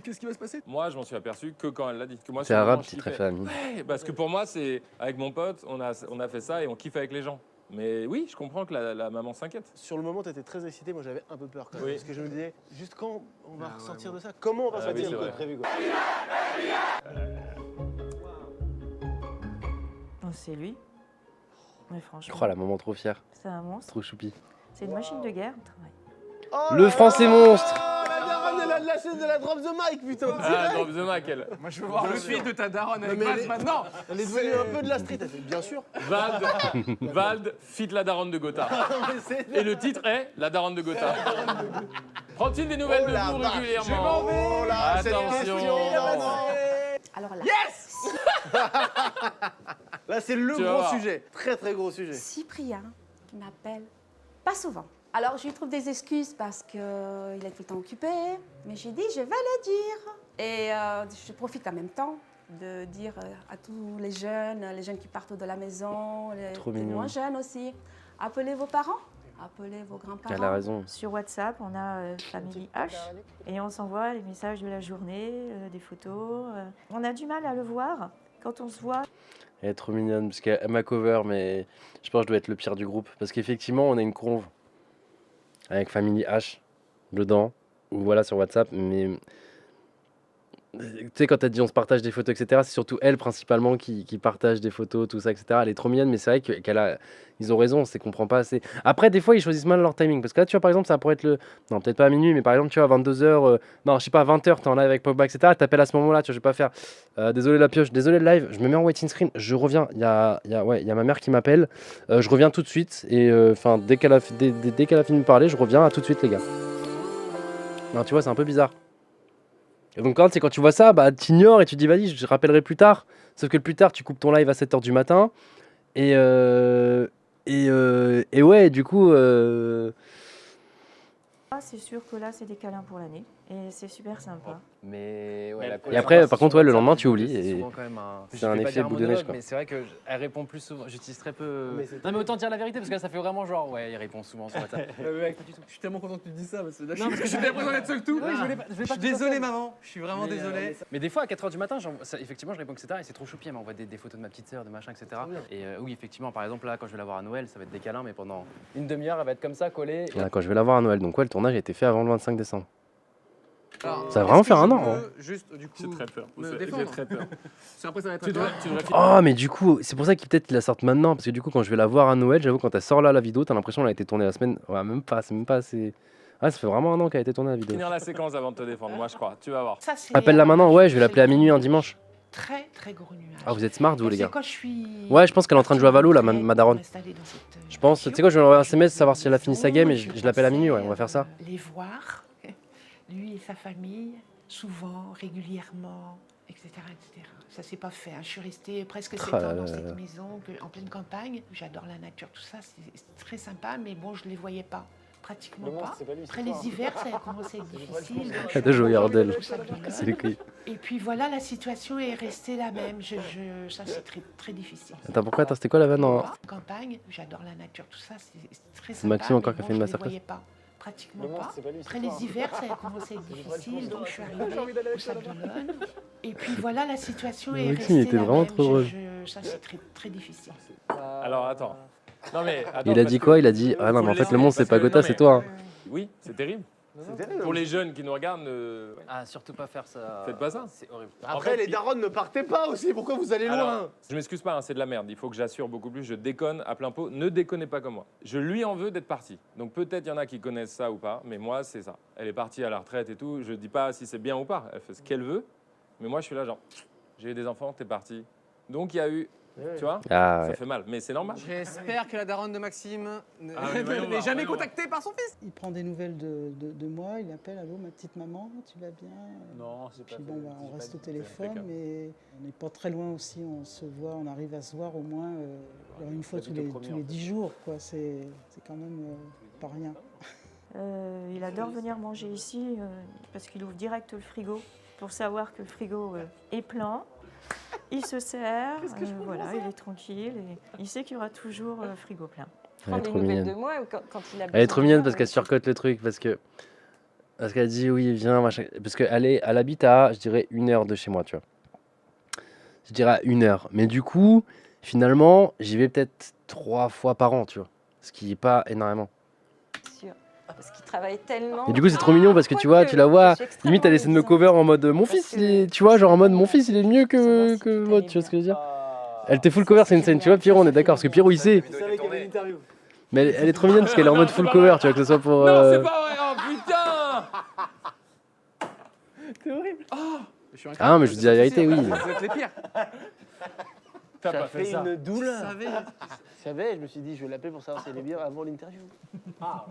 qu'est-ce qui va se passer? Moi, je m'en suis aperçu que quand elle l'a dit. Que moi, C'est sur le arabe, moment, je petite kiffais. famille. Ouais, parce que pour moi, c'est avec mon pote, on a fait ça et on kiffe avec les gens. Mais oui, je comprends que la maman s'inquiète. Sur le moment, tu étais très excité. Moi, j'avais un peu peur quand même. Oui. Parce que je me disais, juste quand on va ressortir de ça? Comment on va Ah oui, sortir c'est vrai. prévu, quoi. Oh, c'est lui. Mais franchement, Oh la maman trop fière, c'est un monstre. trop choupi. C'est une machine de guerre. Ouais. Oh Le là français là, monstre. La daronne, elle a de la chaîne de la drop the mic, putain. Ah, drop the mic, elle. Moi, je veux voir le feed de ta daronne avec mais Vald elle est- maintenant. Elle est devenue un peu de la street. Elle fait bien sûr. Vald, fit la daronne de Gotha. Et le titre est La daronne de Gotha. Prend-il des nouvelles de vous régulièrement? Oh là, cette Attention. question. Alors là, Là, c'est le Tu vas gros voir. sujet. Très, très gros sujet. Cyprien qui m'appelle pas souvent. Alors je lui trouve des excuses parce qu'il est tout le temps occupé, mais j'ai dit je vais le dire. Et je profite en même temps de dire à tous les jeunes qui partent de la maison, Trop les mignon. moins jeunes aussi, appelez vos parents, appelez vos grands-parents. Elle a raison. Sur WhatsApp, on a Family H et on s'envoie les messages de la journée, des photos. On a du mal à le voir quand on se voit. Elle est trop mignonne parce qu'elle m'a cover, mais je pense que je dois être le pire du groupe. Parce qu'effectivement, on a une conve avec Family H dedans, ou voilà sur WhatsApp, mais tu sais, quand t'as dit on se partage des photos, etc., c'est surtout elle principalement qui partage des photos, tout ça, etc. Elle est trop mignonne, mais c'est vrai qu'elle a. Ils ont raison, c'est qu'on comprend pas assez. Après, des fois, ils choisissent mal leur timing. Parce que là, tu vois, par exemple, ça pourrait être le. Non, peut-être pas à minuit, mais par exemple, tu vois, à 22h, non, je sais pas, à 20h, t'es en live avec Pogba, etc. Elle t'appelle à ce moment-là, tu vois, je vais pas faire. Désolé la pioche, désolé le live, je me mets en waiting screen, je reviens. Il y a ma mère qui m'appelle, je reviens tout de suite. Et enfin, dès qu'elle a fini de parler, je reviens, à tout de suite, les gars. Non, tu vois, c'est un peu bizarre. Et donc quand tu vois ça, bah t'ignores et tu dis vas-y, je rappellerai plus tard. Sauf que le plus tard, tu coupes ton live à 7h du matin. Et ouais, du coup... Ah, c'est sûr que là, c'est des câlins pour l'année. Et c'est super sympa. Mais ouais, Et après, par contre, ouais, le lendemain, tu oublies. C'est Et souvent quand même un, c'est un effet boule de neige, quoi. mais c'est vrai qu'elle répond plus souvent. J'utilise très peu. Non, mais autant dire la vérité parce que là, ça fait vraiment genre, ouais, il répond souvent sur WhatsApp. Je suis tellement content que tu dises ça parce que là, Non, parce que j'ai l'impression d'être seul tout. je suis désolé, maman. Je suis vraiment désolé. Mais des fois, à 4h du matin, effectivement, je réponds, etc. Et c'est trop choupi. Elle m'envoie des photos de ma petite sœur, de machin, etc. Et oui, effectivement, par exemple, là, quand je vais la voir à Noël, ça va être des câlins, mais pendant une demi-heure, elle va être comme ça, collée. Voilà, quand je vais la voir à Noël. Donc, ouais, le tournage a été fait avant le 25 décembre. Alors, Ça va vraiment faire un an. Hein. Juste, du coup, J'ai très peur. me J'ai défendre. très peur. C'est après, ça va être Tu devrais Oh, mais du coup, c'est pour ça qu'il peut-être qu'il la sorte maintenant. Parce que du coup, quand je vais la voir à Noël, j'avoue, quand elle sort là, la vidéo, t'as l'impression qu'elle a été tournée la semaine. Ouais, même pas, c'est même pas assez. Ah, ça fait vraiment un an qu'elle a été tournée la vidéo. finir la séquence avant de te défendre, moi je crois. Tu vas voir. Ça, c'est Appelle-la maintenant, ouais, je vais l'appeler à minuit un dimanche. Très, très gros nuage. Ah, vous êtes smart, vous, les C'est gars. quand je suis Ouais, je pense qu'elle est en train de jouer à Valo, là, ma daronne. installée dans cette, Je pense, tu sais quoi, je vais lui envoyer un SMS, savoir si elle a fini sa game et je l'appelle à minuit, ouais, on va faire ça. Les voir, lui et sa famille, souvent, régulièrement, etc. etc. Ça s'est pas fait. Hein. Je suis restée presque 7 Ah ans là dans là cette là. maison, en pleine campagne. J'adore la nature, tout ça, c'est très sympa, mais bon, je les voyais pas. Pratiquement Le monstre, pas. c'est pas lui, c'est Après toi, les hein. hivers, ça a commencé à être difficile. donc je Elle doit suis jouer à revenue Yardel. au sac de C'est les couilles. Et puis voilà, la situation est restée la même. Ça, c'est très, très difficile. Attends, pourquoi c'était quoi la vanne en. Campagne, j'adore la nature, tout ça, c'est très C'est sympa. Maxime encore mais qui a bon, fait une je les masterclass. voyais pas. Pratiquement Le monstre, pas. c'est pas lui, c'est Après toi, les hein. hivers, ça a commencé à être difficile, donc je suis arrivée au Sable d'Olonne. Et puis voilà, la situation est Maxime, restée il était la vraiment même. trop heureux. Ça, c'est très, très difficile. Alors attends. Non mais. attends, Il a parce dit que- quoi? Il a dit ah non, faut mais en le fait, laisser, le monstre, c'est parce pas que- Gotha, non, c'est mais- toi. Hein. Oui, c'est terrible. C'est terrible. Pour les jeunes qui nous regardent, Ah, surtout pas faire ça. Faites pas ça. C'est horrible. Après, fait, les il- darons ne partez pas aussi. Pourquoi vous allez loin? Alors, je m'excuse pas, hein, c'est de la merde. Il faut que j'assure beaucoup plus. Je déconne à plein pot. Ne déconnez pas comme moi. Je lui en veux d'être partie. Donc peut-être il y en a qui connaissent ça ou pas, mais moi c'est ça. Elle est partie à la retraite et tout. Je dis pas si c'est bien ou pas. Elle fait ce qu'elle veut. Mais moi je suis là genre, j'ai eu des enfants, t'es parti. Donc il y a eu, tu vois, Ah ça ouais. fait mal. Mais c'est normal. J'espère que la daronne de Maxime Ah oui, voyons n'est voir, jamais voyons voir. contactée par son fils. Il prend des nouvelles de moi, il appelle, allô ma petite maman, tu vas bien? Non, c'est pas Puis fait. bon, bah, J'ai on pas reste au dit. téléphone, impeccable. mais on n'est pas très loin aussi, on se voit, on arrive à se voir au moins alors une fois tous Habite au les, premier, tous en les fait. 10 jours, quoi. C'est quand même pas rien. Il adore venir manger ici parce qu'il ouvre direct le frigo pour savoir que le frigo est plein. Il se sert, voilà, il est tranquille et il sait qu'il y aura toujours frigo plein. Elle est Prendre des trop nouvelles mignonne. de moi quand il a Elle est besoin trop de mignonne moi, parce qu'elle c'est- surcote le truc, parce qu'elle dit oui, viens, machin. Parce qu'elle habite à, je dirais, 1 heure de chez moi, tu vois. Je dirais à 1 heure. Mais du coup, finalement, j'y vais peut-être 3 fois par an, tu vois. Ce qui est pas énormément. sûr. Parce qu'il travaille tellement. Et du coup, c'est trop mignon parce que tu vois, tu la vois, limite, elle essaie de me cover en mode mon Parce fils, que il est, tu vois, genre en mode mon fils, il est mieux savoir si que tout votre, allait tu vois ce que je veux dire? Ah, Elle était full cover, c'est une scène, tu vois, Pierrot, on est d'accord, parce que Pierrot, il sait. Vous savez qu'il y avait une interview. Mais elle est trop mignonne parce qu'elle est en mode full cover, tu vois, que ce soit pour. Non, c'est pas vrai. Oh putain. C'est horrible. Ah non, mais je vous dis la vérité, oui. Vous êtes les pires. T'as Ça pas fait fait ça. une doule. Vous savez. Je savais, je me suis dit, je vais l'appeler pour savoir si elle est bien avant l'interview.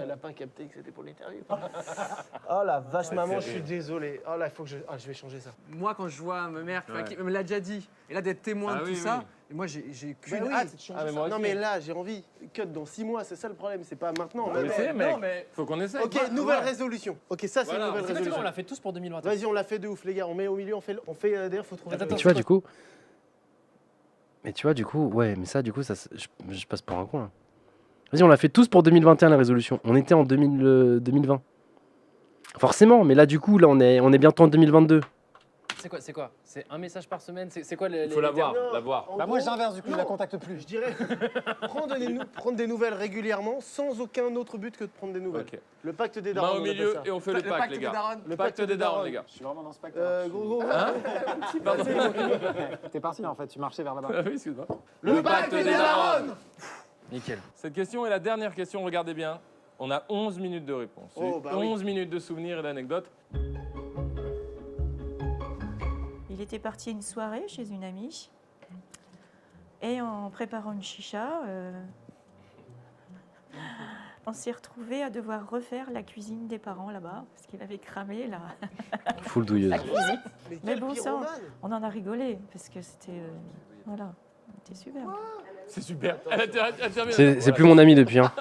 Elle n'a pas capté que c'était pour l'interview. Oh la vache, maman, je suis désolé. Oh là, il faut que je vais changer ça. Moi, quand je vois ma mère, Ouais. qui me l'a déjà dit, et là d'être témoin Ah de tout oui, ça, oui. et moi j'ai qu'une Bah oui. hâte de changer Ah, mais ça. moi Non aussi. mais là, j'ai envie. Cut dans 6 mois, c'est ça le problème, c'est pas maintenant. On va essayer, mec. Non, mais Faut qu'on essaye. Ok, nouvelle résolution. Ok, ça c'est Voilà. une nouvelle C'est pas, tu vois, résolution. on l'a fait tous pour 2021. Vas-y, on l'a fait de ouf, les gars. On met au milieu, on fait d'ailleurs, faut trouver. Attends, Mais tu vois, du coup. Mais tu vois, du coup, ouais, mais ça, du coup, ça, je passe pour un con, là. Vas-y, on l'a fait tous pour 2021, la résolution. On était en 2020. Forcément, mais là, du coup, là, on est bientôt en 2022. C'est quoi? C'est un message par semaine? C'est quoi les. Il faut la voir, Non, la voir. en Bah moi gros, j'inverse du coup, je la non. contacte plus. Je dirais prendre des nouvelles régulièrement sans aucun autre but que de prendre des nouvelles. Ok. Le pacte des Main darons. au on appelle milieu ça. et on fait le pacte, les des gars. darons. Le pacte des darons, les gars. Je suis vraiment dans ce pacte. Gros. Hein? Pardon. T'es parti en fait, tu marchais vers là-bas. Ah oui, excuse-moi. Le pacte des darons. Nickel. Cette question est la dernière question, regardez bien. On a 11 minutes de réponse. Oh, bah oui. 11 minutes de souvenirs et d'anecdotes. Il était parti à une soirée chez une amie et en préparant une chicha, on s'est retrouvés à devoir refaire la cuisine des parents là-bas parce qu'il avait cramé là. Full douilleuse. Mais quel bon, ça, pyromane. on en a rigolé parce que c'était voilà. C'était super. C'est super. Elle a terminé. C'est plus mon ami depuis. Hein.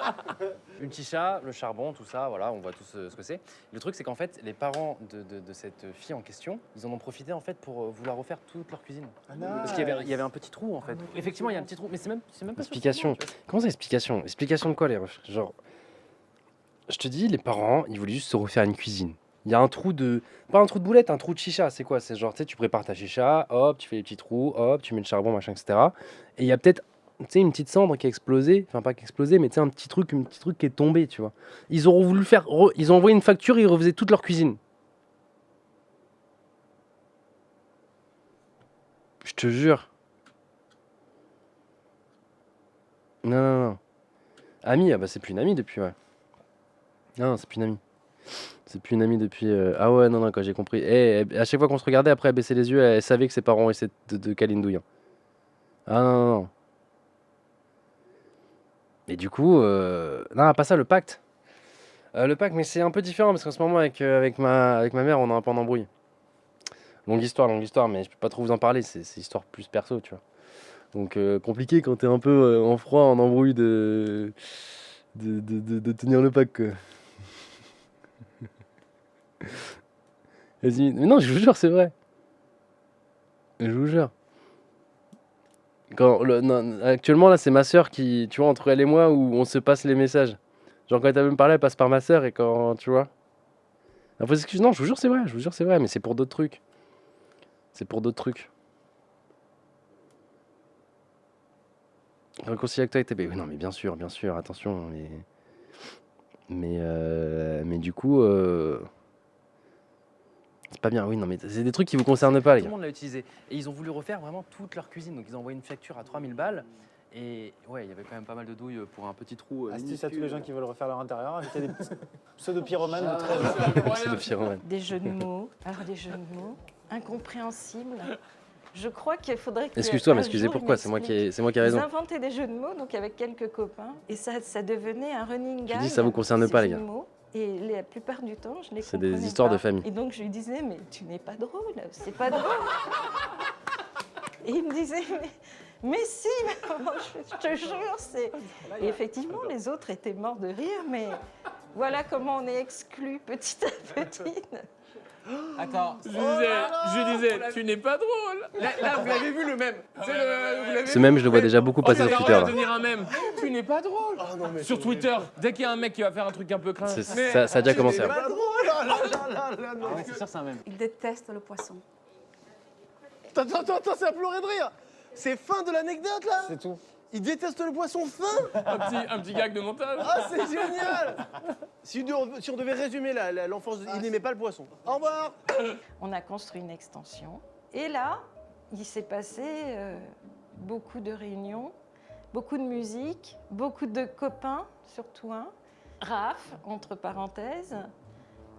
Une chicha, le charbon, tout ça, voilà, on voit tous ce que c'est. Le truc, c'est qu'en fait, les parents de cette fille en question, ils en ont profité en fait pour vouloir refaire toute leur cuisine. Parce qu'il y avait un petit trou en fait. Effectivement, il y a un petit trou, mais c'est même pas Explication. Comment ça, explication? Explication de quoi, les refs? Genre, je te dis, les parents, ils voulaient juste se refaire une cuisine. Il y a un trou de. Pas un trou de boulette, un trou de chicha. C'est quoi? C'est genre, tu sais, tu prépares ta chicha, hop, tu fais les petits trous, hop, tu mets le charbon, machin, etc. Et il y a peut-être, tu sais, une petite cendre qui a explosé. Enfin, pas qui a explosé, mais tu sais, un petit truc qui est tombé, tu vois. Ils ont voulu faire. Ils ont envoyé une facture et ils refaisaient toute leur cuisine. Je te jure. Non. Amie, ah bah c'est plus une amie depuis, ouais. Non, c'est plus une amie. C'est plus une amie depuis. Ah ouais, non, quand j'ai compris. Et à chaque fois qu'on se regardait, après, elle baissait les yeux, elle savait que ses parents essaient de caler une douille. Hein. Ah non. Et du coup, non, pas ça, le pacte. Le pacte, mais c'est un peu différent parce qu'en ce moment, avec ma mère, on a un peu en embrouille. Longue histoire, mais je peux pas trop vous en parler, c'est histoire plus perso, tu vois. Donc, compliqué quand t'es un peu en froid, en embrouille de tenir le pacte, quoi. Vas-y, mais non, je vous jure, c'est vrai. Je vous jure. Non, actuellement, là, c'est ma soeur qui, tu vois, entre elle et moi, où on se passe les messages. Genre, quand elle veut me parler, elle passe par ma soeur, et quand, tu vois. Après, excuse, non, je vous jure, c'est vrai, mais c'est pour d'autres trucs. Réconcilier avec toi et tes bébés. Oui, non, mais bien sûr, attention, mais du coup, c'est pas bien, oui, non, mais c'est des trucs qui vous concernent pas, les Tout gars. le monde l'a utilisé. Et ils ont voulu refaire vraiment toute leur cuisine. Donc ils ont envoyé une facture à 3000 balles. Et ouais, il y avait quand même pas mal de douilles pour un petit trou. Astuce à tous les gens qui veulent refaire leur intérieur, invitez des pseudo-pyromanes de 13 Des jeux de mots. Alors des jeux de mots incompréhensibles. Je crois qu'il faudrait que. Excuse-toi, mais un excusez jour, pourquoi, il c'est moi qui m'explique. ai raison. Ils inventaient des jeux de mots donc avec quelques copains et ça devenait un running gag. dis, ça vous concerne ces pas, les jeux gars. de mots. Et la plupart du temps, je les C'est des comprenais histoires pas. de famille. Et donc je lui disais, mais tu n'es pas drôle, c'est pas drôle. Et il me disait, mais si, maman, je te jure, c'est. Et effectivement, les autres étaient morts de rire, mais voilà comment on est exclu petit à petit. Attends. Je disais, tu n'es pas drôle. Là, vous l'avez vu le même. Ce même, je le vois déjà beaucoup passer sur Twitter. Ça va Là. devenir un mème. Tu n'es pas drôle. Sur Twitter, dès qu'il y a un mec qui va faire un truc un peu craint. Ça a déjà commencé. C'est Hein. pas drôle. Non. C'est sûr, c'est un même. Il déteste le poisson. Attends, c'est à pleurer de rire. C'est fin de l'anecdote là. C'est tout. Il déteste le poisson fin. Un petit gag de montage. Ah, c'est génial. Si on devait résumer l'enfance, il n'aimait pas le poisson. Au revoir. On a construit une extension. Et là, il s'est passé beaucoup de réunions, beaucoup de musique, beaucoup de copains, surtout un. Raph, entre parenthèses,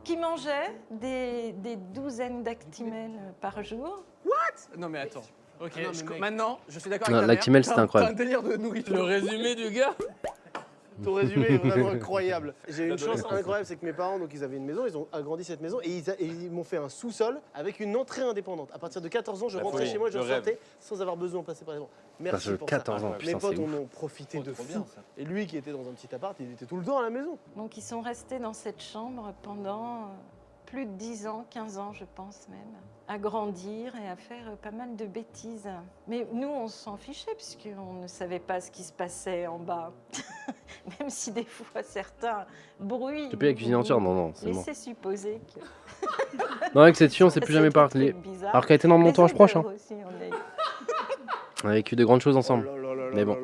qui mangeait des douzaines d'actimels par jour. What? Non mais attends. Ok, maintenant, je suis d'accord Non, avec ta l'actimel, mère. c'était T'as incroyable. un délire de nourriture. Le résumé du gars. Ton résumé est vraiment incroyable. J'ai eu une chance incroyable, c'est que mes parents, donc ils avaient une maison, ils ont agrandi cette maison et ils m'ont fait un sous-sol avec une entrée indépendante. À partir de 14 ans, je rentrais chez moi, je sortais sans avoir besoin de passer par les maisons. Merci Parce que pour 14 ça. ans, putain, Mes potes c'est en ont profité de fou. Et lui qui était dans un petit appart, il était tout le temps à la maison. Donc ils sont restés dans cette chambre pendant plus de 10 ans, 15 ans je pense même, à grandir et à faire pas mal de bêtises. Mais nous on s'en fichait puisqu'on ne savait pas ce qui se passait en bas. Même si des fois certains bruits... Tu peux la cuisiner entière? Non, c'est bon. Laissez supposer que... Non, avec cette fille, on s'est plus jamais parlé. Alors qu'elle était dans mon entourage proche. Hein. Aussi, on est... On a vécu de grandes choses ensemble. Mais bon.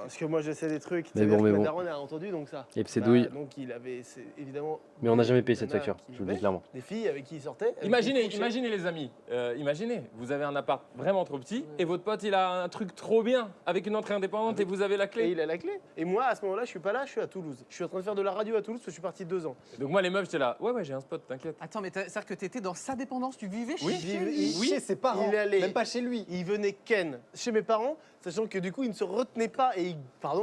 Parce que moi j'essaie des trucs. Mais bon. Ma daronne a entendu donc ça. Et puis c'est douille. Donc il avait évidemment. Mais on n'a jamais payé cette facture, je vous le dis clairement. Des filles avec qui il sortait. Imaginez les amis, imaginez, vous avez un appart vraiment trop petit et votre pote il a un truc trop bien avec une entrée indépendante et vous avez la clé. Et il a la clé. Et moi à ce moment-là, je suis pas là, je suis à Toulouse. Je suis en train de faire de la radio à Toulouse parce que je suis parti 2 ans. Donc moi les meufs j'étais là, ouais j'ai un spot, t'inquiète. Attends, mais c'est-à-dire que t'étais dans sa dépendance, tu vivais chez Oui, chez ses parents, même pas chez lui. Il venait ken chez mes parents, sachant que du coup il ne se retenait pas et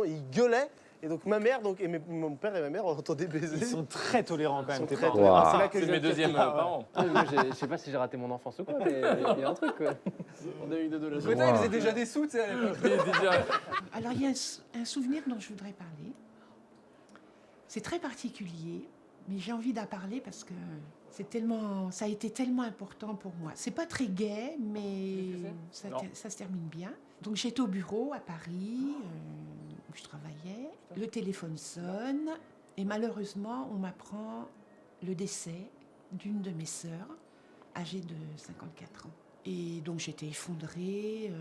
il gueulait. Et donc ma mère, mon père et ma mère entendaient baiser. Ils sont très tolérants quand même, tes parents. Wow. C'est là que C'est mes deuxièmes parents. Moi, je sais pas si j'ai raté mon enfance ou quoi, mais il y a un truc quoi. On a eu de la Peut-être il faisait déjà des sous, tu sais, à l'époque. Alors, il y a un souvenir dont je voudrais parler. C'est très particulier, mais j'ai envie d'en parler parce que ça a été tellement important pour moi. C'est pas très gai, mais ça se termine bien. Donc, j'étais au bureau à Paris, où je travaillais. Le téléphone sonne et malheureusement, on m'apprend le décès d'une de mes sœurs, âgée de 54 ans. Et donc j'étais effondrée,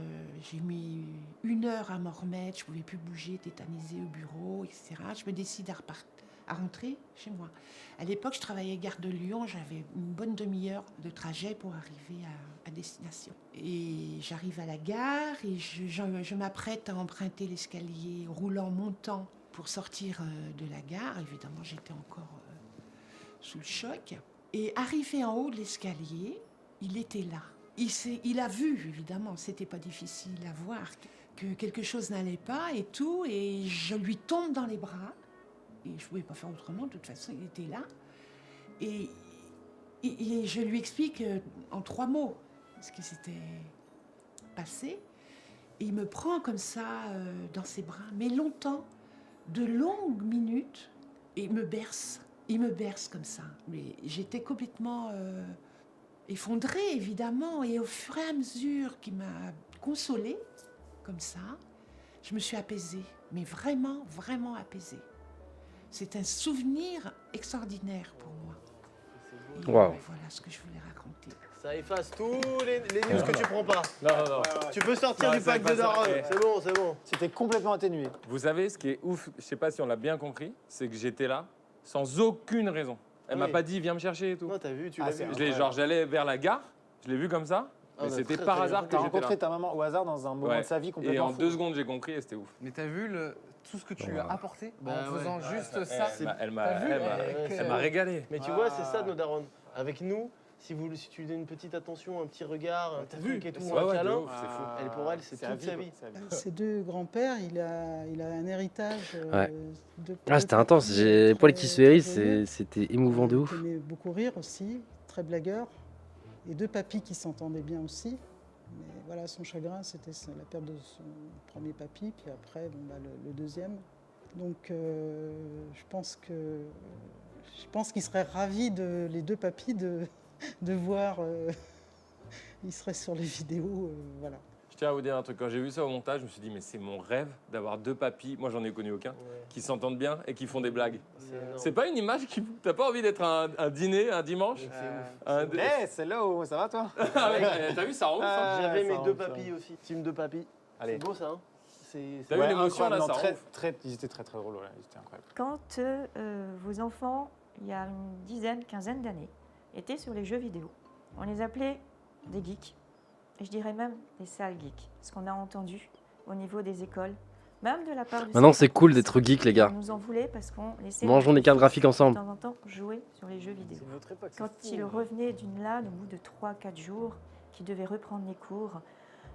j'ai mis 1 heure à m'en remettre, je ne pouvais plus bouger, tétanisée au bureau, etc. Je me décide à rentrer chez moi. À l'époque, je travaillais gare de Lyon, j'avais une bonne demi-heure de trajet pour arriver à destination. Et j'arrive à la gare et je m'apprête à emprunter l'escalier roulant montant pour sortir de la gare. Évidemment, j'étais encore sous le choc. Et arrivé en haut de l'escalier, il était là. Il a vu, évidemment, c'était pas difficile à voir, que quelque chose n'allait pas et tout, et je lui tombe dans les bras, et je pouvais pas faire autrement, de toute façon, il était là, et je lui explique en 3 mots ce qui s'était passé, et il me prend comme ça dans ses bras, mais longtemps, de longues minutes, et il me berce comme ça, mais j'étais complètement... effondrée, évidemment, et au fur et à mesure qu'il m'a consolée, comme ça, je me suis apaisée, mais vraiment, vraiment apaisée. C'est un souvenir extraordinaire pour moi. Et Wow. voilà ce que je voulais raconter. Ça efface tous les news que tu prends pas. Non. Tu peux sortir du pack de Daron. C'est bon. C'était complètement atténué. Vous savez, ce qui est ouf, je sais pas si on l'a bien compris, c'est que j'étais là sans aucune raison. Elle m'a pas dit viens me chercher et tout. Non, t'as vu, tu l'as vu. J'allais vers la gare, je l'ai vu comme ça, mais c'était par hasard que T'as j'étais rencontré là. ta maman au hasard dans un moment de sa vie complètement Et en fou. 2 secondes j'ai compris et c'était ouf. Mais t'as vu tout ce que tu as apporté en faisant juste ça. Elle m'a régalé. Mais tu vois, c'est ça nos darons. Avec nous, si tu lui donnes une petite attention, un petit regard, un petit truc et tout, un câlin, pour elle, c'est toute sa vie. Ses 2 grands-pères, il a un héritage. C'était intense. J'ai les poils qui se hérissent, c'était émouvant de ouf. Il aimait beaucoup rire aussi, très blagueur. Et 2 papis qui s'entendaient bien aussi. Mais voilà, son chagrin, c'était la perte de son premier papy, puis après, le deuxième. Donc, je pense qu'il serait ravi, les 2 papis, de voir. Ils seraient sur les vidéos, voilà. Je tiens à vous dire un truc, quand j'ai vu ça au montage, je me suis dit mais c'est mon rêve d'avoir 2 papis, moi j'en ai connu aucun, qui s'entendent bien et qui font des blagues. C'est pas une image qui... T'as pas envie d'être un dîner, un dimanche c'est là où ça va toi. T'as vu, ça rend ouf, hein. J'avais mes 2 papis aussi, team 2 papis. C'est beau ça, hein. T'as vu l'émotion là, ça rend ouf. Ils étaient très drôles, ils étaient incroyables. Quand vos enfants, il y a une quinzaine d'années, étaient sur les jeux vidéo, on les appelait des geeks. Et je dirais même des sales geeks, ce qu'on a entendu au niveau des écoles, même de la part du... Maintenant, c'est cool d'être geek, les gars. On nous en voulait parce qu'on laissait... Mangeons des cartes graphiques ensemble. De temps en temps, jouer sur les jeux vidéo. Quand ils revenaient d'une LAN au bout de 3-4 jours, qu'ils devaient reprendre les cours,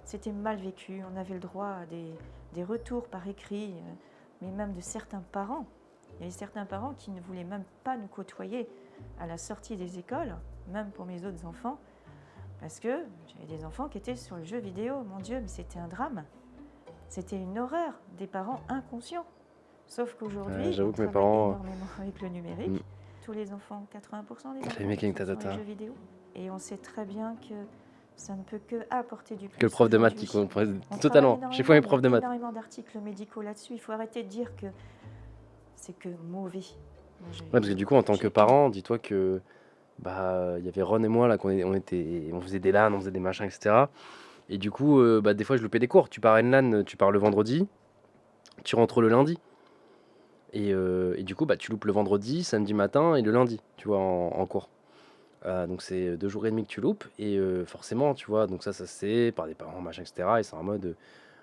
c'était mal vécu. On avait le droit à des retours par écrit, mais même de certains parents. Il y avait certains parents qui ne voulaient même pas nous côtoyer à la sortie des écoles, même pour mes autres enfants, parce que j'avais des enfants qui étaient sur le jeu vidéo. Mon Dieu, mais c'était un drame. C'était une horreur, des parents inconscients. Sauf qu'aujourd'hui, j'avoue que mes travaille parents... énormément avec le numérique. Tous les enfants, 80% des enfants les mecs avec sont sur les jeux vidéo. Et on sait très bien que ça ne peut que apporter du plus. Que le prof de maths qui comprend totalement. Chez moi, mes profs de maths. Il y a énormément d'articles médicaux là-dessus. Il faut arrêter de dire que c'est que mauvais. Parce que du coup, en tant que parent, dis-toi que il y avait Ron et moi là, on faisait des LAN, on faisait des machins, etc. Et du coup, des fois, je loupais des cours. Tu pars à une LAN, tu pars le vendredi, tu rentres le lundi. Et du coup, tu loupes le vendredi, samedi matin et le lundi, tu vois, en cours. Donc c'est 2 jours et demi que tu loupes. Et forcément, tu vois, donc ça se sait par des parents, machin, etc. Et c'est en mode,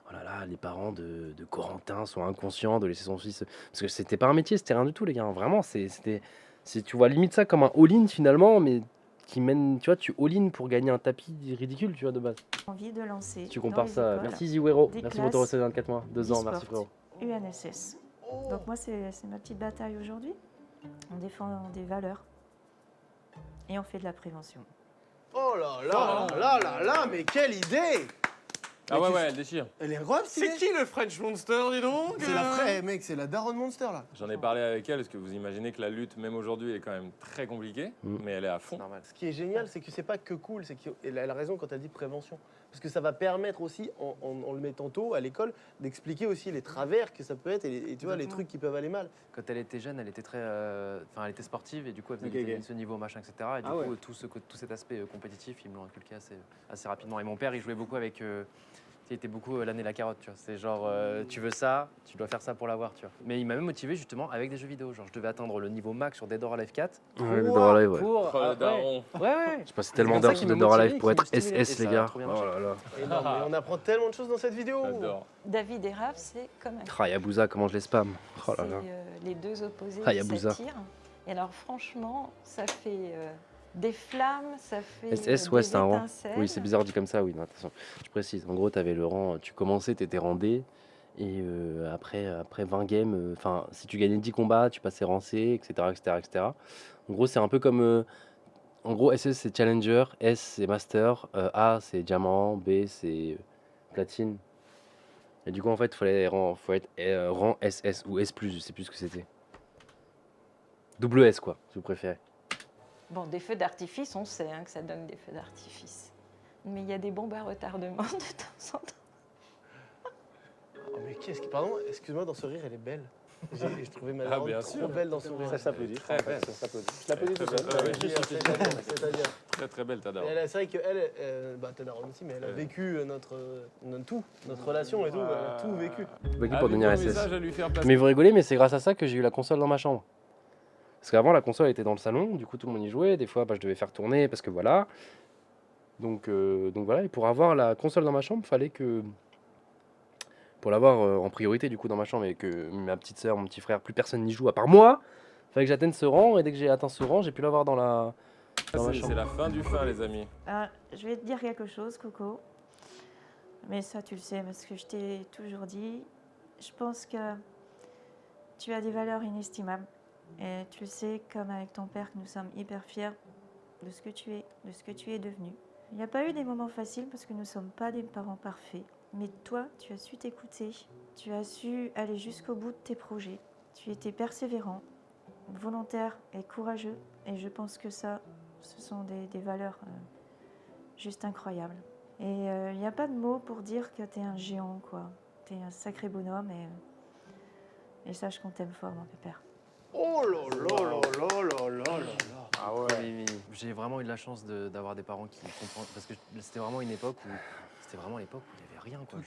oh là là, les parents de Corentin sont inconscients de laisser son fils. Parce que c'était pas un métier, c'était rien du tout, les gars. Vraiment, tu vois limite ça comme un all-in finalement, mais qui mène, tu vois, tu all-in pour gagner un tapis ridicule, tu vois, de base. Envie de lancer. Tu compares ça. Merci Ziwero, merci pour ton recette 24 mois, 2 ans, merci frérot. UNSS. Donc moi, c'est ma petite bataille aujourd'hui. On défend des valeurs et on fait de la prévention. Oh là là là là là, mais quelle idée! Ah ouais, elle déchire. Elle est incroyable, C'est qui le French Monster, dis donc? C'est la vraie, mec, c'est la Daronne Monster là. J'en ai parlé avec elle parce que vous imaginez que la lutte, même aujourd'hui, est quand même très compliquée, mais elle est à fond. Ce qui est génial, c'est que c'est pas que cool, c'est qu'elle a raison quand elle dit prévention. Parce que ça va permettre aussi, en le mettant tôt à l'école, d'expliquer aussi les travers que ça peut être et tu vois, les trucs qui peuvent aller mal. Quand elle était jeune, elle était très, elle était sportive et du coup, elle faisait ce niveau machin, etc. Et du coup, tout cet aspect compétitif, ils me l'ont inculqué assez rapidement. Et mon père, il jouait beaucoup avec. Il était beaucoup l'année la carotte, tu vois. C'est genre, tu veux ça, tu dois faire ça pour l'avoir, tu vois. Mais il m'a même motivé justement avec des jeux vidéo. Genre, je devais atteindre le niveau max sur Dead or Alive 4. Ouais, Dead or Alive, ouais. Le daron. Ouais. J'ai passé tellement d'heures sur Dead or Alive pour être SS, les gars. Oh là là. Et non, mais on apprend tellement de choses dans cette vidéo. J'adore. David et Raph, c'est comme un. Ah, Yabusa, comment je les spam. Oh là là. C'est les deux opposés Ah, qui Yabusa. s'attirent. Et alors franchement, ça fait des flammes, ça fait SS, ouais, des c'est un rang. étincelles. Oui, c'est bizarre dit comme ça, oui. Non, attention, je précise. En gros, tu avais le rang, tu commençais, tu étais rang D. Et après 20 games, enfin, si tu gagnais 10 combats, tu passais rang C, etc. etc. En gros, c'est un peu comme. En gros, SS, c'est Challenger, S, c'est Master, A, c'est Diamant, B, c'est Platine. Et du coup, en fait, faut être rang SS ou S+, je sais plus ce que c'était. Double S, quoi, si vous préférez. Bon, des feux d'artifice, on sait que ça donne des feux d'artifice. Mais il y a des bombes à retardement de temps en temps. Oh, mais qu'est-ce que. Pardon, excuse-moi, dans ce rire, elle est belle. Je trouvais ma Ah, daronne bien trop sûr. belle dans son rire. Ça s'applaudit. Très belle. Ça s'applaudit. Je l'applaudis tout seul. C'est-à-dire. Très très belle ta daron. C'est vrai qu'elle, ta daronne aussi, mais elle a vécu notre relation et tout, elle a tout vécu. Vécu pour devenir SS. Message à lui faire passer. Mais vous rigolez, mais c'est grâce à ça que j'ai eu la console dans ma chambre. Parce qu'avant, la console était dans le salon, du coup, tout le monde y jouait. Des fois, je devais faire tourner parce que voilà. Donc voilà, et pour avoir la console dans ma chambre, fallait que. Pour l'avoir en priorité, du coup, dans ma chambre, et que ma petite soeur, mon petit frère, plus personne n'y joue à part moi, fallait que j'atteigne ce rang, et dès que j'ai atteint ce rang, j'ai pu l'avoir dans ma chambre. C'est la fin du fin, les amis. Je vais te dire quelque chose, Coco. Mais ça, tu le sais, parce que je t'ai toujours dit. Je pense que tu as des valeurs inestimables. Et tu le sais, comme avec ton père, que nous sommes hyper fiers de ce que tu es, de ce que tu es devenu. Il n'y a pas eu des moments faciles parce que nous ne sommes pas des parents parfaits. Mais toi, tu as su t'écouter, tu as su aller jusqu'au bout de tes projets. Tu étais persévérant, volontaire et courageux. Et je pense que ça, ce sont des valeurs juste incroyables. Et il n'y a pas de mots pour dire que tu es un géant, quoi. Tu es un sacré bonhomme et sache qu'on t'aime fort, mon pépère. Oh là là là là là là là. Ah ouais. J'ai vraiment eu de la chance d'avoir des parents qui comprennent. Parce que c'était vraiment une époque où. C'était vraiment l'époque où il n'y avait rien. Quoi.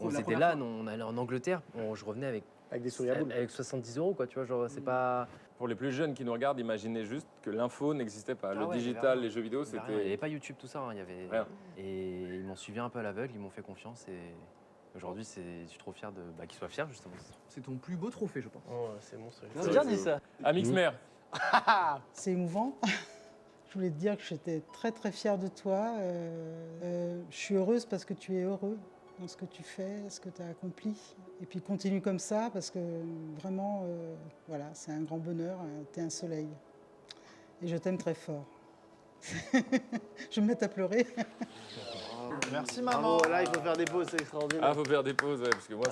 On était là, on allait en Angleterre, je revenais avec des souris à boules. Avec 70 €, quoi, tu vois, genre c'est pas. Pour les plus jeunes qui nous regardent, imaginez juste que l'info n'existait pas. Le digital, les jeux vidéo, c'était. Il n'y avait pas YouTube, tout ça, il y avait. Rien. Et ils m'ont suivi un peu à l'aveugle, ils m'ont fait confiance et. Aujourd'hui, je suis trop fier qu'ils soient fiers, justement. C'est ton plus beau trophée, je pense. Oh, c'est monstrueux. J'ai bien dit ça. Amixmer. C'est émouvant. Je voulais te dire que j'étais très très fière de toi. Je suis heureuse parce que tu es heureux dans ce que tu fais, ce que tu as accompli. Et puis continue comme ça parce que vraiment, voilà, c'est un grand bonheur. Tu es un soleil. Et je t'aime très fort. Je vais me mettre à pleurer. Merci maman. Là, il faut faire des pauses, c'est extraordinaire. Ah, faut faire des pauses, ouais, parce que moi,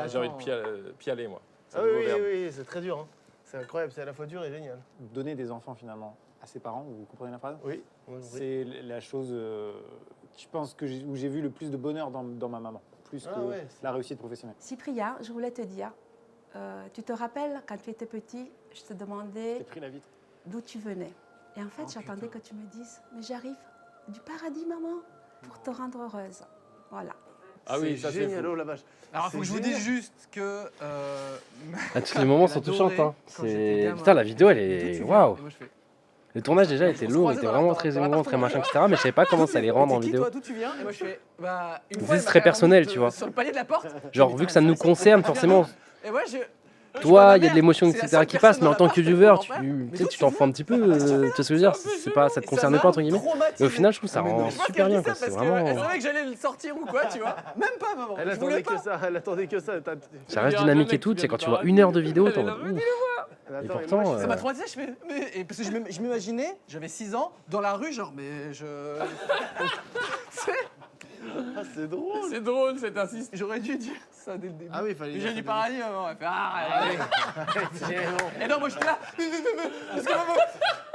j'ai envie de pialer, moi. Ah oui, c'est très dur. Hein. C'est incroyable, c'est à la fois dur et génial. Donner des enfants finalement à ses parents, vous comprenez la phrase? Oui. C'est la chose, je pense, où j'ai vu le plus de bonheur dans ma maman, plus que la réussite professionnelle. Cyprien, je voulais te dire, tu te rappelles quand tu étais petit, je te demandais d'où tu venais. Et en fait, j'attendais que tu me dises, mais j'arrive du paradis, maman, pour te rendre heureuse. Voilà. Ah oui, ça c'est génial, oh la vache. Alors, il faut que je vous dise juste que. Tous les moments sont touchants. Hein. Putain, la vidéo, elle est. Waouh! Le tournage déjà était lourd, était vraiment très émouvant, très machin, etc. Mais je savais pas comment ça allait rendre en vidéo. D'où tu viens? Et moi, je fais. C'est très personnel, tu vois. Sur le palier de la porte. Genre, vu que ça nous concerne, forcément. Et moi, Toi, il y a de l'émotion, etc. qui passe, mais en tant que viewer, tu t'en fous un petit peu. Tu vois ce que je veux dire? Ça te concerne pas, entre guillemets. Et au final, je trouve que ça rend super bien. C'est vraiment. Elle savait que j'allais le sortir ou quoi, tu vois. Même pas, maman. Elle attendait que ça, elle attendait que ça. Ça reste dynamique et tout. Tu sais, quand tu vois 1 heure de vidéo, t'en vois. Et pourtant. Ça m'a traumatisé, parce que je m'imaginais, j'avais 6 ans, dans la rue, genre, mais je. Ah, c'est drôle. C'est drôle cet insiste. J'aurais dû dire ça dès le début. Ah oui, il fallait. J'ai du paradis, maman. Elle fait allez. Et non, moi je suis là. Parce que maman,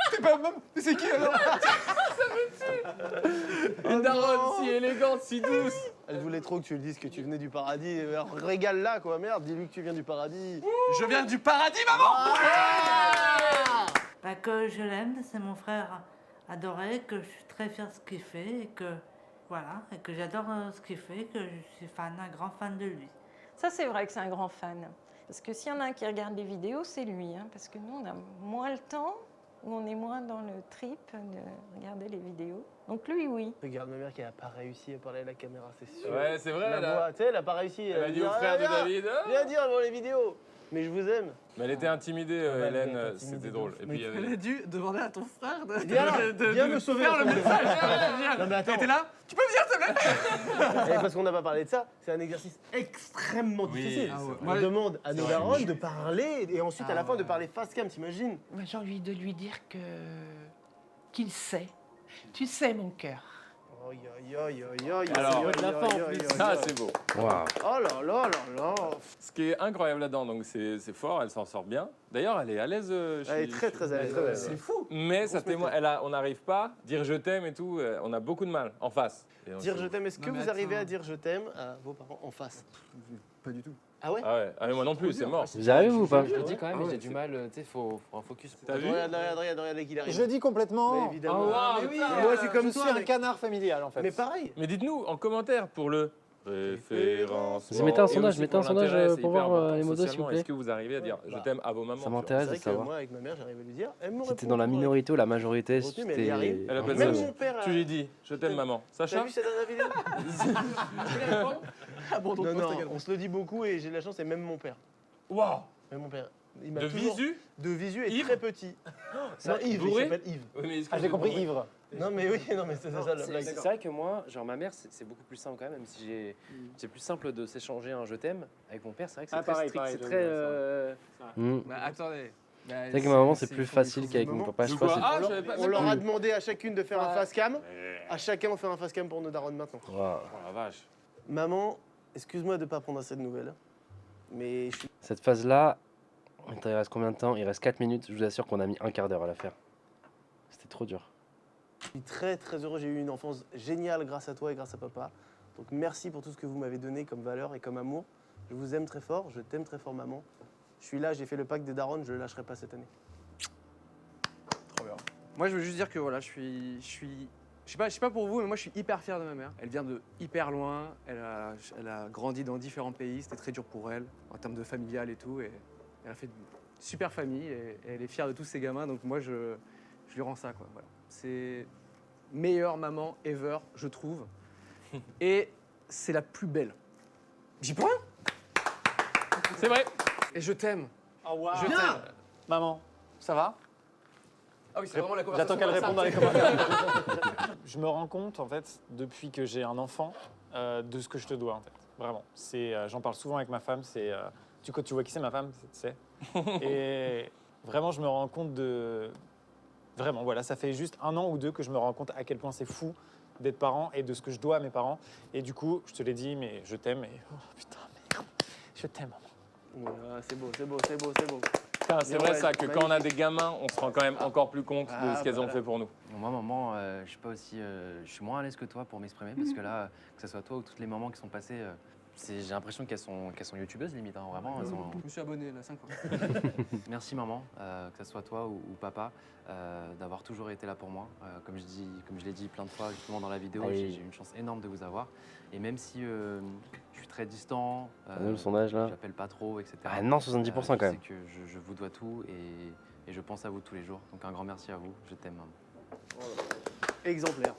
c'est pas maman, mais c'est qui alors? Ça me tue. Une daronne si élégante, si douce. Elle voulait trop que tu lui dises que tu venais du paradis. Alors, régale-la, quoi, merde. Dis-lui que tu viens du paradis. Je viens du paradis, maman. Bah, que je l'aime, c'est mon frère adoré, que je suis très fière de ce qu'il fait et que. Voilà, et que j'adore ce qu'il fait, que je suis un grand fan de lui. Ça, c'est vrai que c'est un grand fan. Parce que s'il y en a un qui regarde les vidéos, c'est lui. Hein, parce que nous, on a moins le temps, ou on est moins dans le trip de regarder les vidéos. Donc lui, oui. Regarde ma mère qui n'a pas réussi à parler à la caméra, c'est sûr. Ouais, c'est vrai, là. Tu sais, elle n'a pas réussi. Elle a dit au frère de David. Viens dire avant les vidéos. Mais je vous aime. Mais elle était intimidée, Hélène, c'était drôle. Et puis, Elle a dû demander à ton frère Viens me sauver. faire le message. Non, mais attends. T'es là? Tu peux venir, s'il te plaît? Parce qu'on n'a pas parlé de ça, c'est un exercice extrêmement difficile. Ah ouais. On demande à nos darons de parler et ensuite à la fin de parler face cam, t'imagines? Moi, j'ai envie de lui dire qu'il sait. Tu sais, mon cœur. Alors, ça, c'est beau. Waouh. Oh là là là là. Ce qui est incroyable là-dedans, donc c'est fort, elle s'en sort bien. D'ailleurs, elle est à l'aise. Elle est très à l'aise. C'est fou. Mais ça témoigne, on n'arrive pas à dire je t'aime et tout, on a beaucoup de mal en face. Dire je t'aime, est-ce que vous arrivez à dire je t'aime à vos parents en face? Pas du tout. Ah ouais? Ah mais moi non plus, c'est mort. Vous y arrivez ou pas? Je le dis quand même, j'ai du mal, tu sais, faut un focus. T'as vu? Regarde qu'il arrive. Je dis complètement. Mais évidemment. Mais oui, moi je suis comme je toi. suis un canard familial en fait. Mais pareil. Mais dites-nous en commentaire pour le référencement. Vous mettez un sondage, Et aussi mettez un pour sondage l'intérêt, pour c'est hyper voir important les modos, s'il vous socialement. plaît. Est-ce que vous arrivez à dire je t'aime à vos mamans? Ça m'intéresse C'est de vrai que savoir. moi avec ma mère j'arrive à lui dire. Elle me Si t'es répond. dans la minorité ou la majorité, si mais elle y t'es. arrive. Elle appelle Même ça. mon père. Tu lui dis je t'aime maman. Sacha? T'as vu cette dernière vidéo? Ah bon, donc Non, on se le dit beaucoup et j'ai de la chance, et même mon père. Waouh! Même mon père. Il m'a De toujours- visu? De visu et Yves? très petit. Non, Yves, il bourré? s'appelle Yves. Oui, mais est-ce que Ah, j'ai compris ivre. Non, mais oui, non, mais c'est ça la blague. C'est vrai que moi, genre ma mère, c'est beaucoup plus simple quand même si c'est plus simple de s'échanger un je t'aime. Avec mon père, c'est vrai que c'est très strict, c'est très. Bah, attendez. Bah, C'est vrai que ma maman, c'est plus facile qu'avec mon papa. Je sais pas si. Ah, je savais pas. On leur a demandé à chacune de faire un face cam. À chacun, on fait un face cam pour nos darons maintenant. Waouh. Oh la vache. Maman, excuse-moi de ne pas prendre assez de nouvelles. Mais je suis Cette phase-là, il reste combien de temps? Il reste 4 minutes. Je vous assure qu'on a mis un quart d'heure à la faire. C'était trop dur. très heureux. J'ai eu une enfance géniale grâce à toi et grâce à papa. Donc merci pour tout ce que vous m'avez donné comme valeur et comme amour. Je vous aime très fort, je t'aime très fort, maman. Je suis là, j'ai fait le pacte des darons, je ne le lâcherai pas cette année. Trop bien. Moi, je veux juste dire que voilà, je sais pas pour vous, mais moi, je suis hyper fier de ma mère. Elle vient de hyper loin. Elle a grandi dans différents pays. C'était très dur pour elle en termes de familial et tout. Et elle a fait une super famille et elle est fière de tous ses gamins. Donc moi, je lui rends ça, quoi. Voilà. C'est meilleure maman ever, je trouve. Et c'est la plus belle. J'y peux rien. C'est vrai. Et je t'aime. Oh wow. Je t'aime. Maman, ça va? Ah oui, c'est vraiment la conversation. J'attends qu'elle réponde dans les commentaires. Je me rends compte, en fait, depuis que j'ai un enfant, de ce que je te dois, en fait. Vraiment. J'en parle souvent avec ma femme. Quand tu vois qui c'est ma femme, tu sais. Et vraiment, je me rends compte de... Vraiment, voilà, ça fait juste 1 an ou 2 que je me rends compte à quel point c'est fou d'être parent et de ce que je dois à mes parents. Et du coup, je te l'ai dit, mais je t'aime. Et oh, putain, merde. Je t'aime, maman. C'est beau. C'est vrai ça, que quand on a des gamins, on se rend quand même encore plus compte de ce qu'elles ont fait pour nous. Moi, maman, je suis pas aussi, je suis moins à l'aise que toi pour m'exprimer parce que là, que ce soit toi ou toutes les mamans qui sont passées, j'ai l'impression qu'elles sont youtubeuses limite, hein, vraiment. Elles sont... Je me suis abonné là 5 fois. Merci maman, que ce soit toi ou papa, d'avoir toujours été là pour moi. Comme je l'ai dit plein de fois justement dans la vidéo, j'ai une chance énorme de vous avoir. Et même si je suis très distant, Le sondage là. j'appelle pas trop, etc. Ah non, 70% quand même. Je sais que je vous dois tout et je pense à vous tous les jours. Donc un grand merci à vous, je t'aime maman. Exemplaire.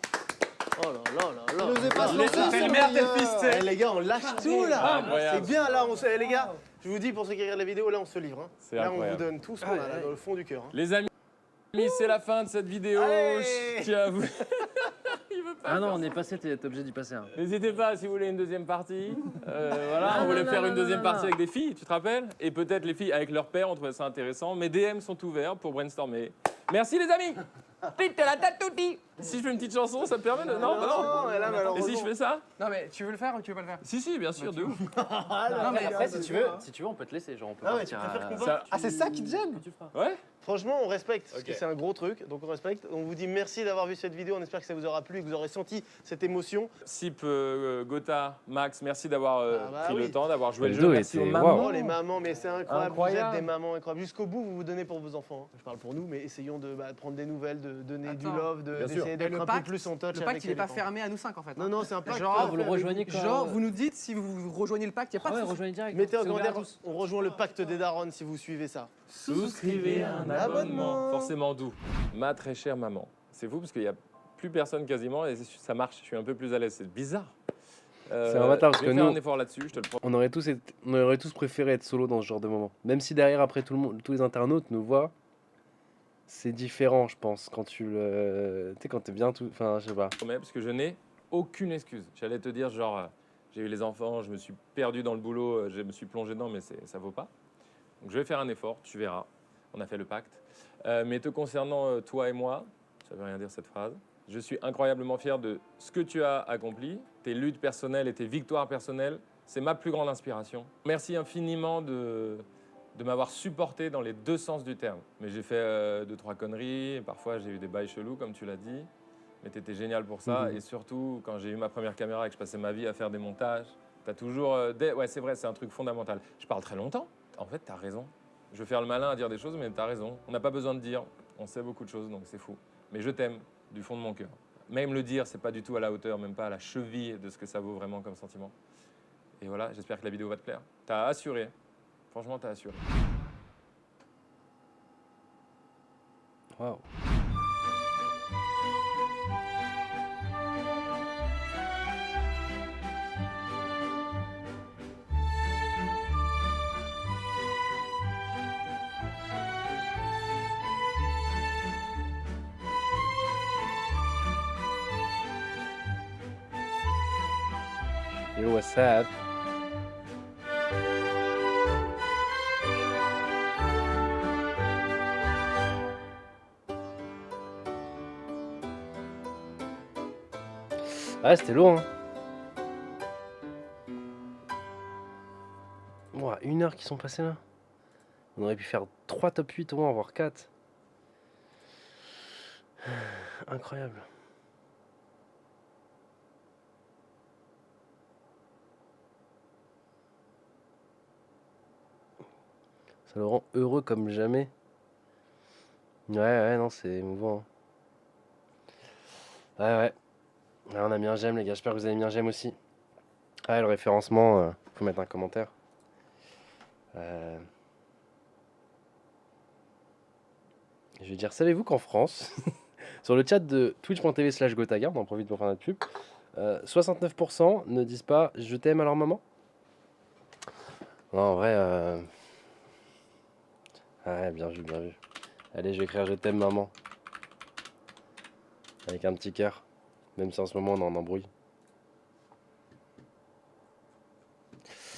Oh là là là là. Il osait pas se lancer, C'est ce le meilleur meilleur. tel fils. Eh, les gars, on lâche tout là. Incroyable. C'est bien là, les gars. Je vous dis pour ceux qui regardent la vidéo, là on se livre. Hein. C'est Là on incroyable. vous donne tout ce qu'on a là, dans le fond du cœur. Hein. Les amis, c'est la fin de cette vidéo. Allez. Je tiens à vous. Ah non, on est passé, t'es obligé d'y passer. Hein. N'hésitez pas si vous voulez une deuxième partie. Voilà, on voulait faire une deuxième partie avec des filles, tu te rappelles? Et peut-être les filles avec leur père, on trouvait ça intéressant. Mes DM sont ouverts pour brainstormer. Merci les amis. Si je fais une petite chanson, ça me permet de... Non, Non, là, Et malheureusement. si je fais ça? Non, mais tu veux le faire ou tu veux pas le faire? Si, bien sûr, de ouf. Non, mais après, si tu veux, on peut te laisser. Genre, on peut Ah ouais, tu partir préfères à- qu'on parte Ça- Ah, c'est ça qui te gêne? Ouais? Franchement, on respecte, parce Ok. que c'est un gros truc, donc on respecte. On vous dit merci d'avoir vu cette vidéo, on espère que ça vous aura plu et que vous aurez senti cette émotion. Sip, Gotha, Max, merci d'avoir bah pris oui. le temps, d'avoir joué le Le jeu. dos Merci aux était- mamans. waouh. Oh les mamans, mais c'est incroyable, Incroyable. vous êtes des mamans incroyables. Jusqu'au bout, vous vous donnez pour vos enfants. Hein. Je parle pour nous, mais essayons de prendre des nouvelles, de donner du Attends. love, Bien sûr. d'essayer d'être Le un peu pacte, plus en touch Le avec pacte, il est les pas enfants. fermé à nous 5 en fait. Non, non, c'est un pacte. Genre, qu'on vous fait le rejoignez avec- quand- Genre, vous nous dites si vous rejoignez le pacte, il n'y a pas de souci. rejoignez direct. Mettez en C'est ouvert commentaire, à tous. on rejoint le pacte des darons si vous suivez ça. Souscrivez un abonnement. Forcément doux. Ma très chère maman. C'est fou parce qu'il n'y a plus personne quasiment et ça marche. Je suis un peu plus à l'aise. C'est bizarre. C'est un bâtard, parce je vais que faire nous- un effort là-dessus, je te le promets. On aurait tous préféré être solo dans ce genre de moment. Même si derrière, après, tous les internautes nous voient, c'est différent, je pense, quand tu le... Tu sais, quand t'es bien tout... Enfin, je sais pas. Parce que je n'ai aucune excuse. J'allais te dire genre, j'ai eu les enfants, je me suis perdu dans le boulot, je me suis plongé dedans, mais ça vaut pas. Donc je vais faire un effort, tu verras. On a fait le pacte. Mais te concernant, toi et moi, ça veut rien dire cette phrase, je suis incroyablement fier de ce que tu as accompli, tes luttes personnelles et tes victoires personnelles. C'est ma plus grande inspiration. Merci infiniment de m'avoir supporté dans les deux sens du terme. Mais j'ai fait 2-3 conneries, et parfois j'ai eu des bails chelous, comme tu l'as dit. Mais tu étais génial pour ça. Et surtout, quand j'ai eu ma première caméra et que je passais ma vie à faire des montages, tu as toujours... Ouais, c'est vrai, c'est un truc fondamental. Je parle très longtemps. En fait, tu as raison. Je veux faire le malin à dire des choses, mais tu as raison. On n'a pas besoin de dire. On sait beaucoup de choses, donc c'est fou. Mais je t'aime du fond de mon cœur. Même le dire, c'est pas du tout à la hauteur, même pas à la cheville de ce que ça vaut vraiment comme sentiment. Et voilà, j'espère que la vidéo va te plaire. T'as assuré. Franchement, t'as assuré. Waouh. Yo, what's up? Ouais, c'était lourd, hein. Ouah, 1 heure qui sont passées là. On aurait pu faire 3 top 8 au moins, voire 4. Incroyable. Ça le rend heureux comme jamais. Ouais, non, c'est émouvant. Hein. Ouais. Ouais, on a mis un j'aime, les gars. J'espère que vous avez mis un j'aime aussi. Ouais, le référencement, faut mettre un commentaire. Je vais dire, savez-vous qu'en France, sur le chat de twitch.tv/gotaga, on en profite pour faire notre pub, 69% ne disent pas je t'aime à leur maman. Non, en vrai, ouais, bien vu, bien vu. Allez, je vais écrire je t'aime maman. Avec un petit cœur, même si en ce moment on est en embrouille.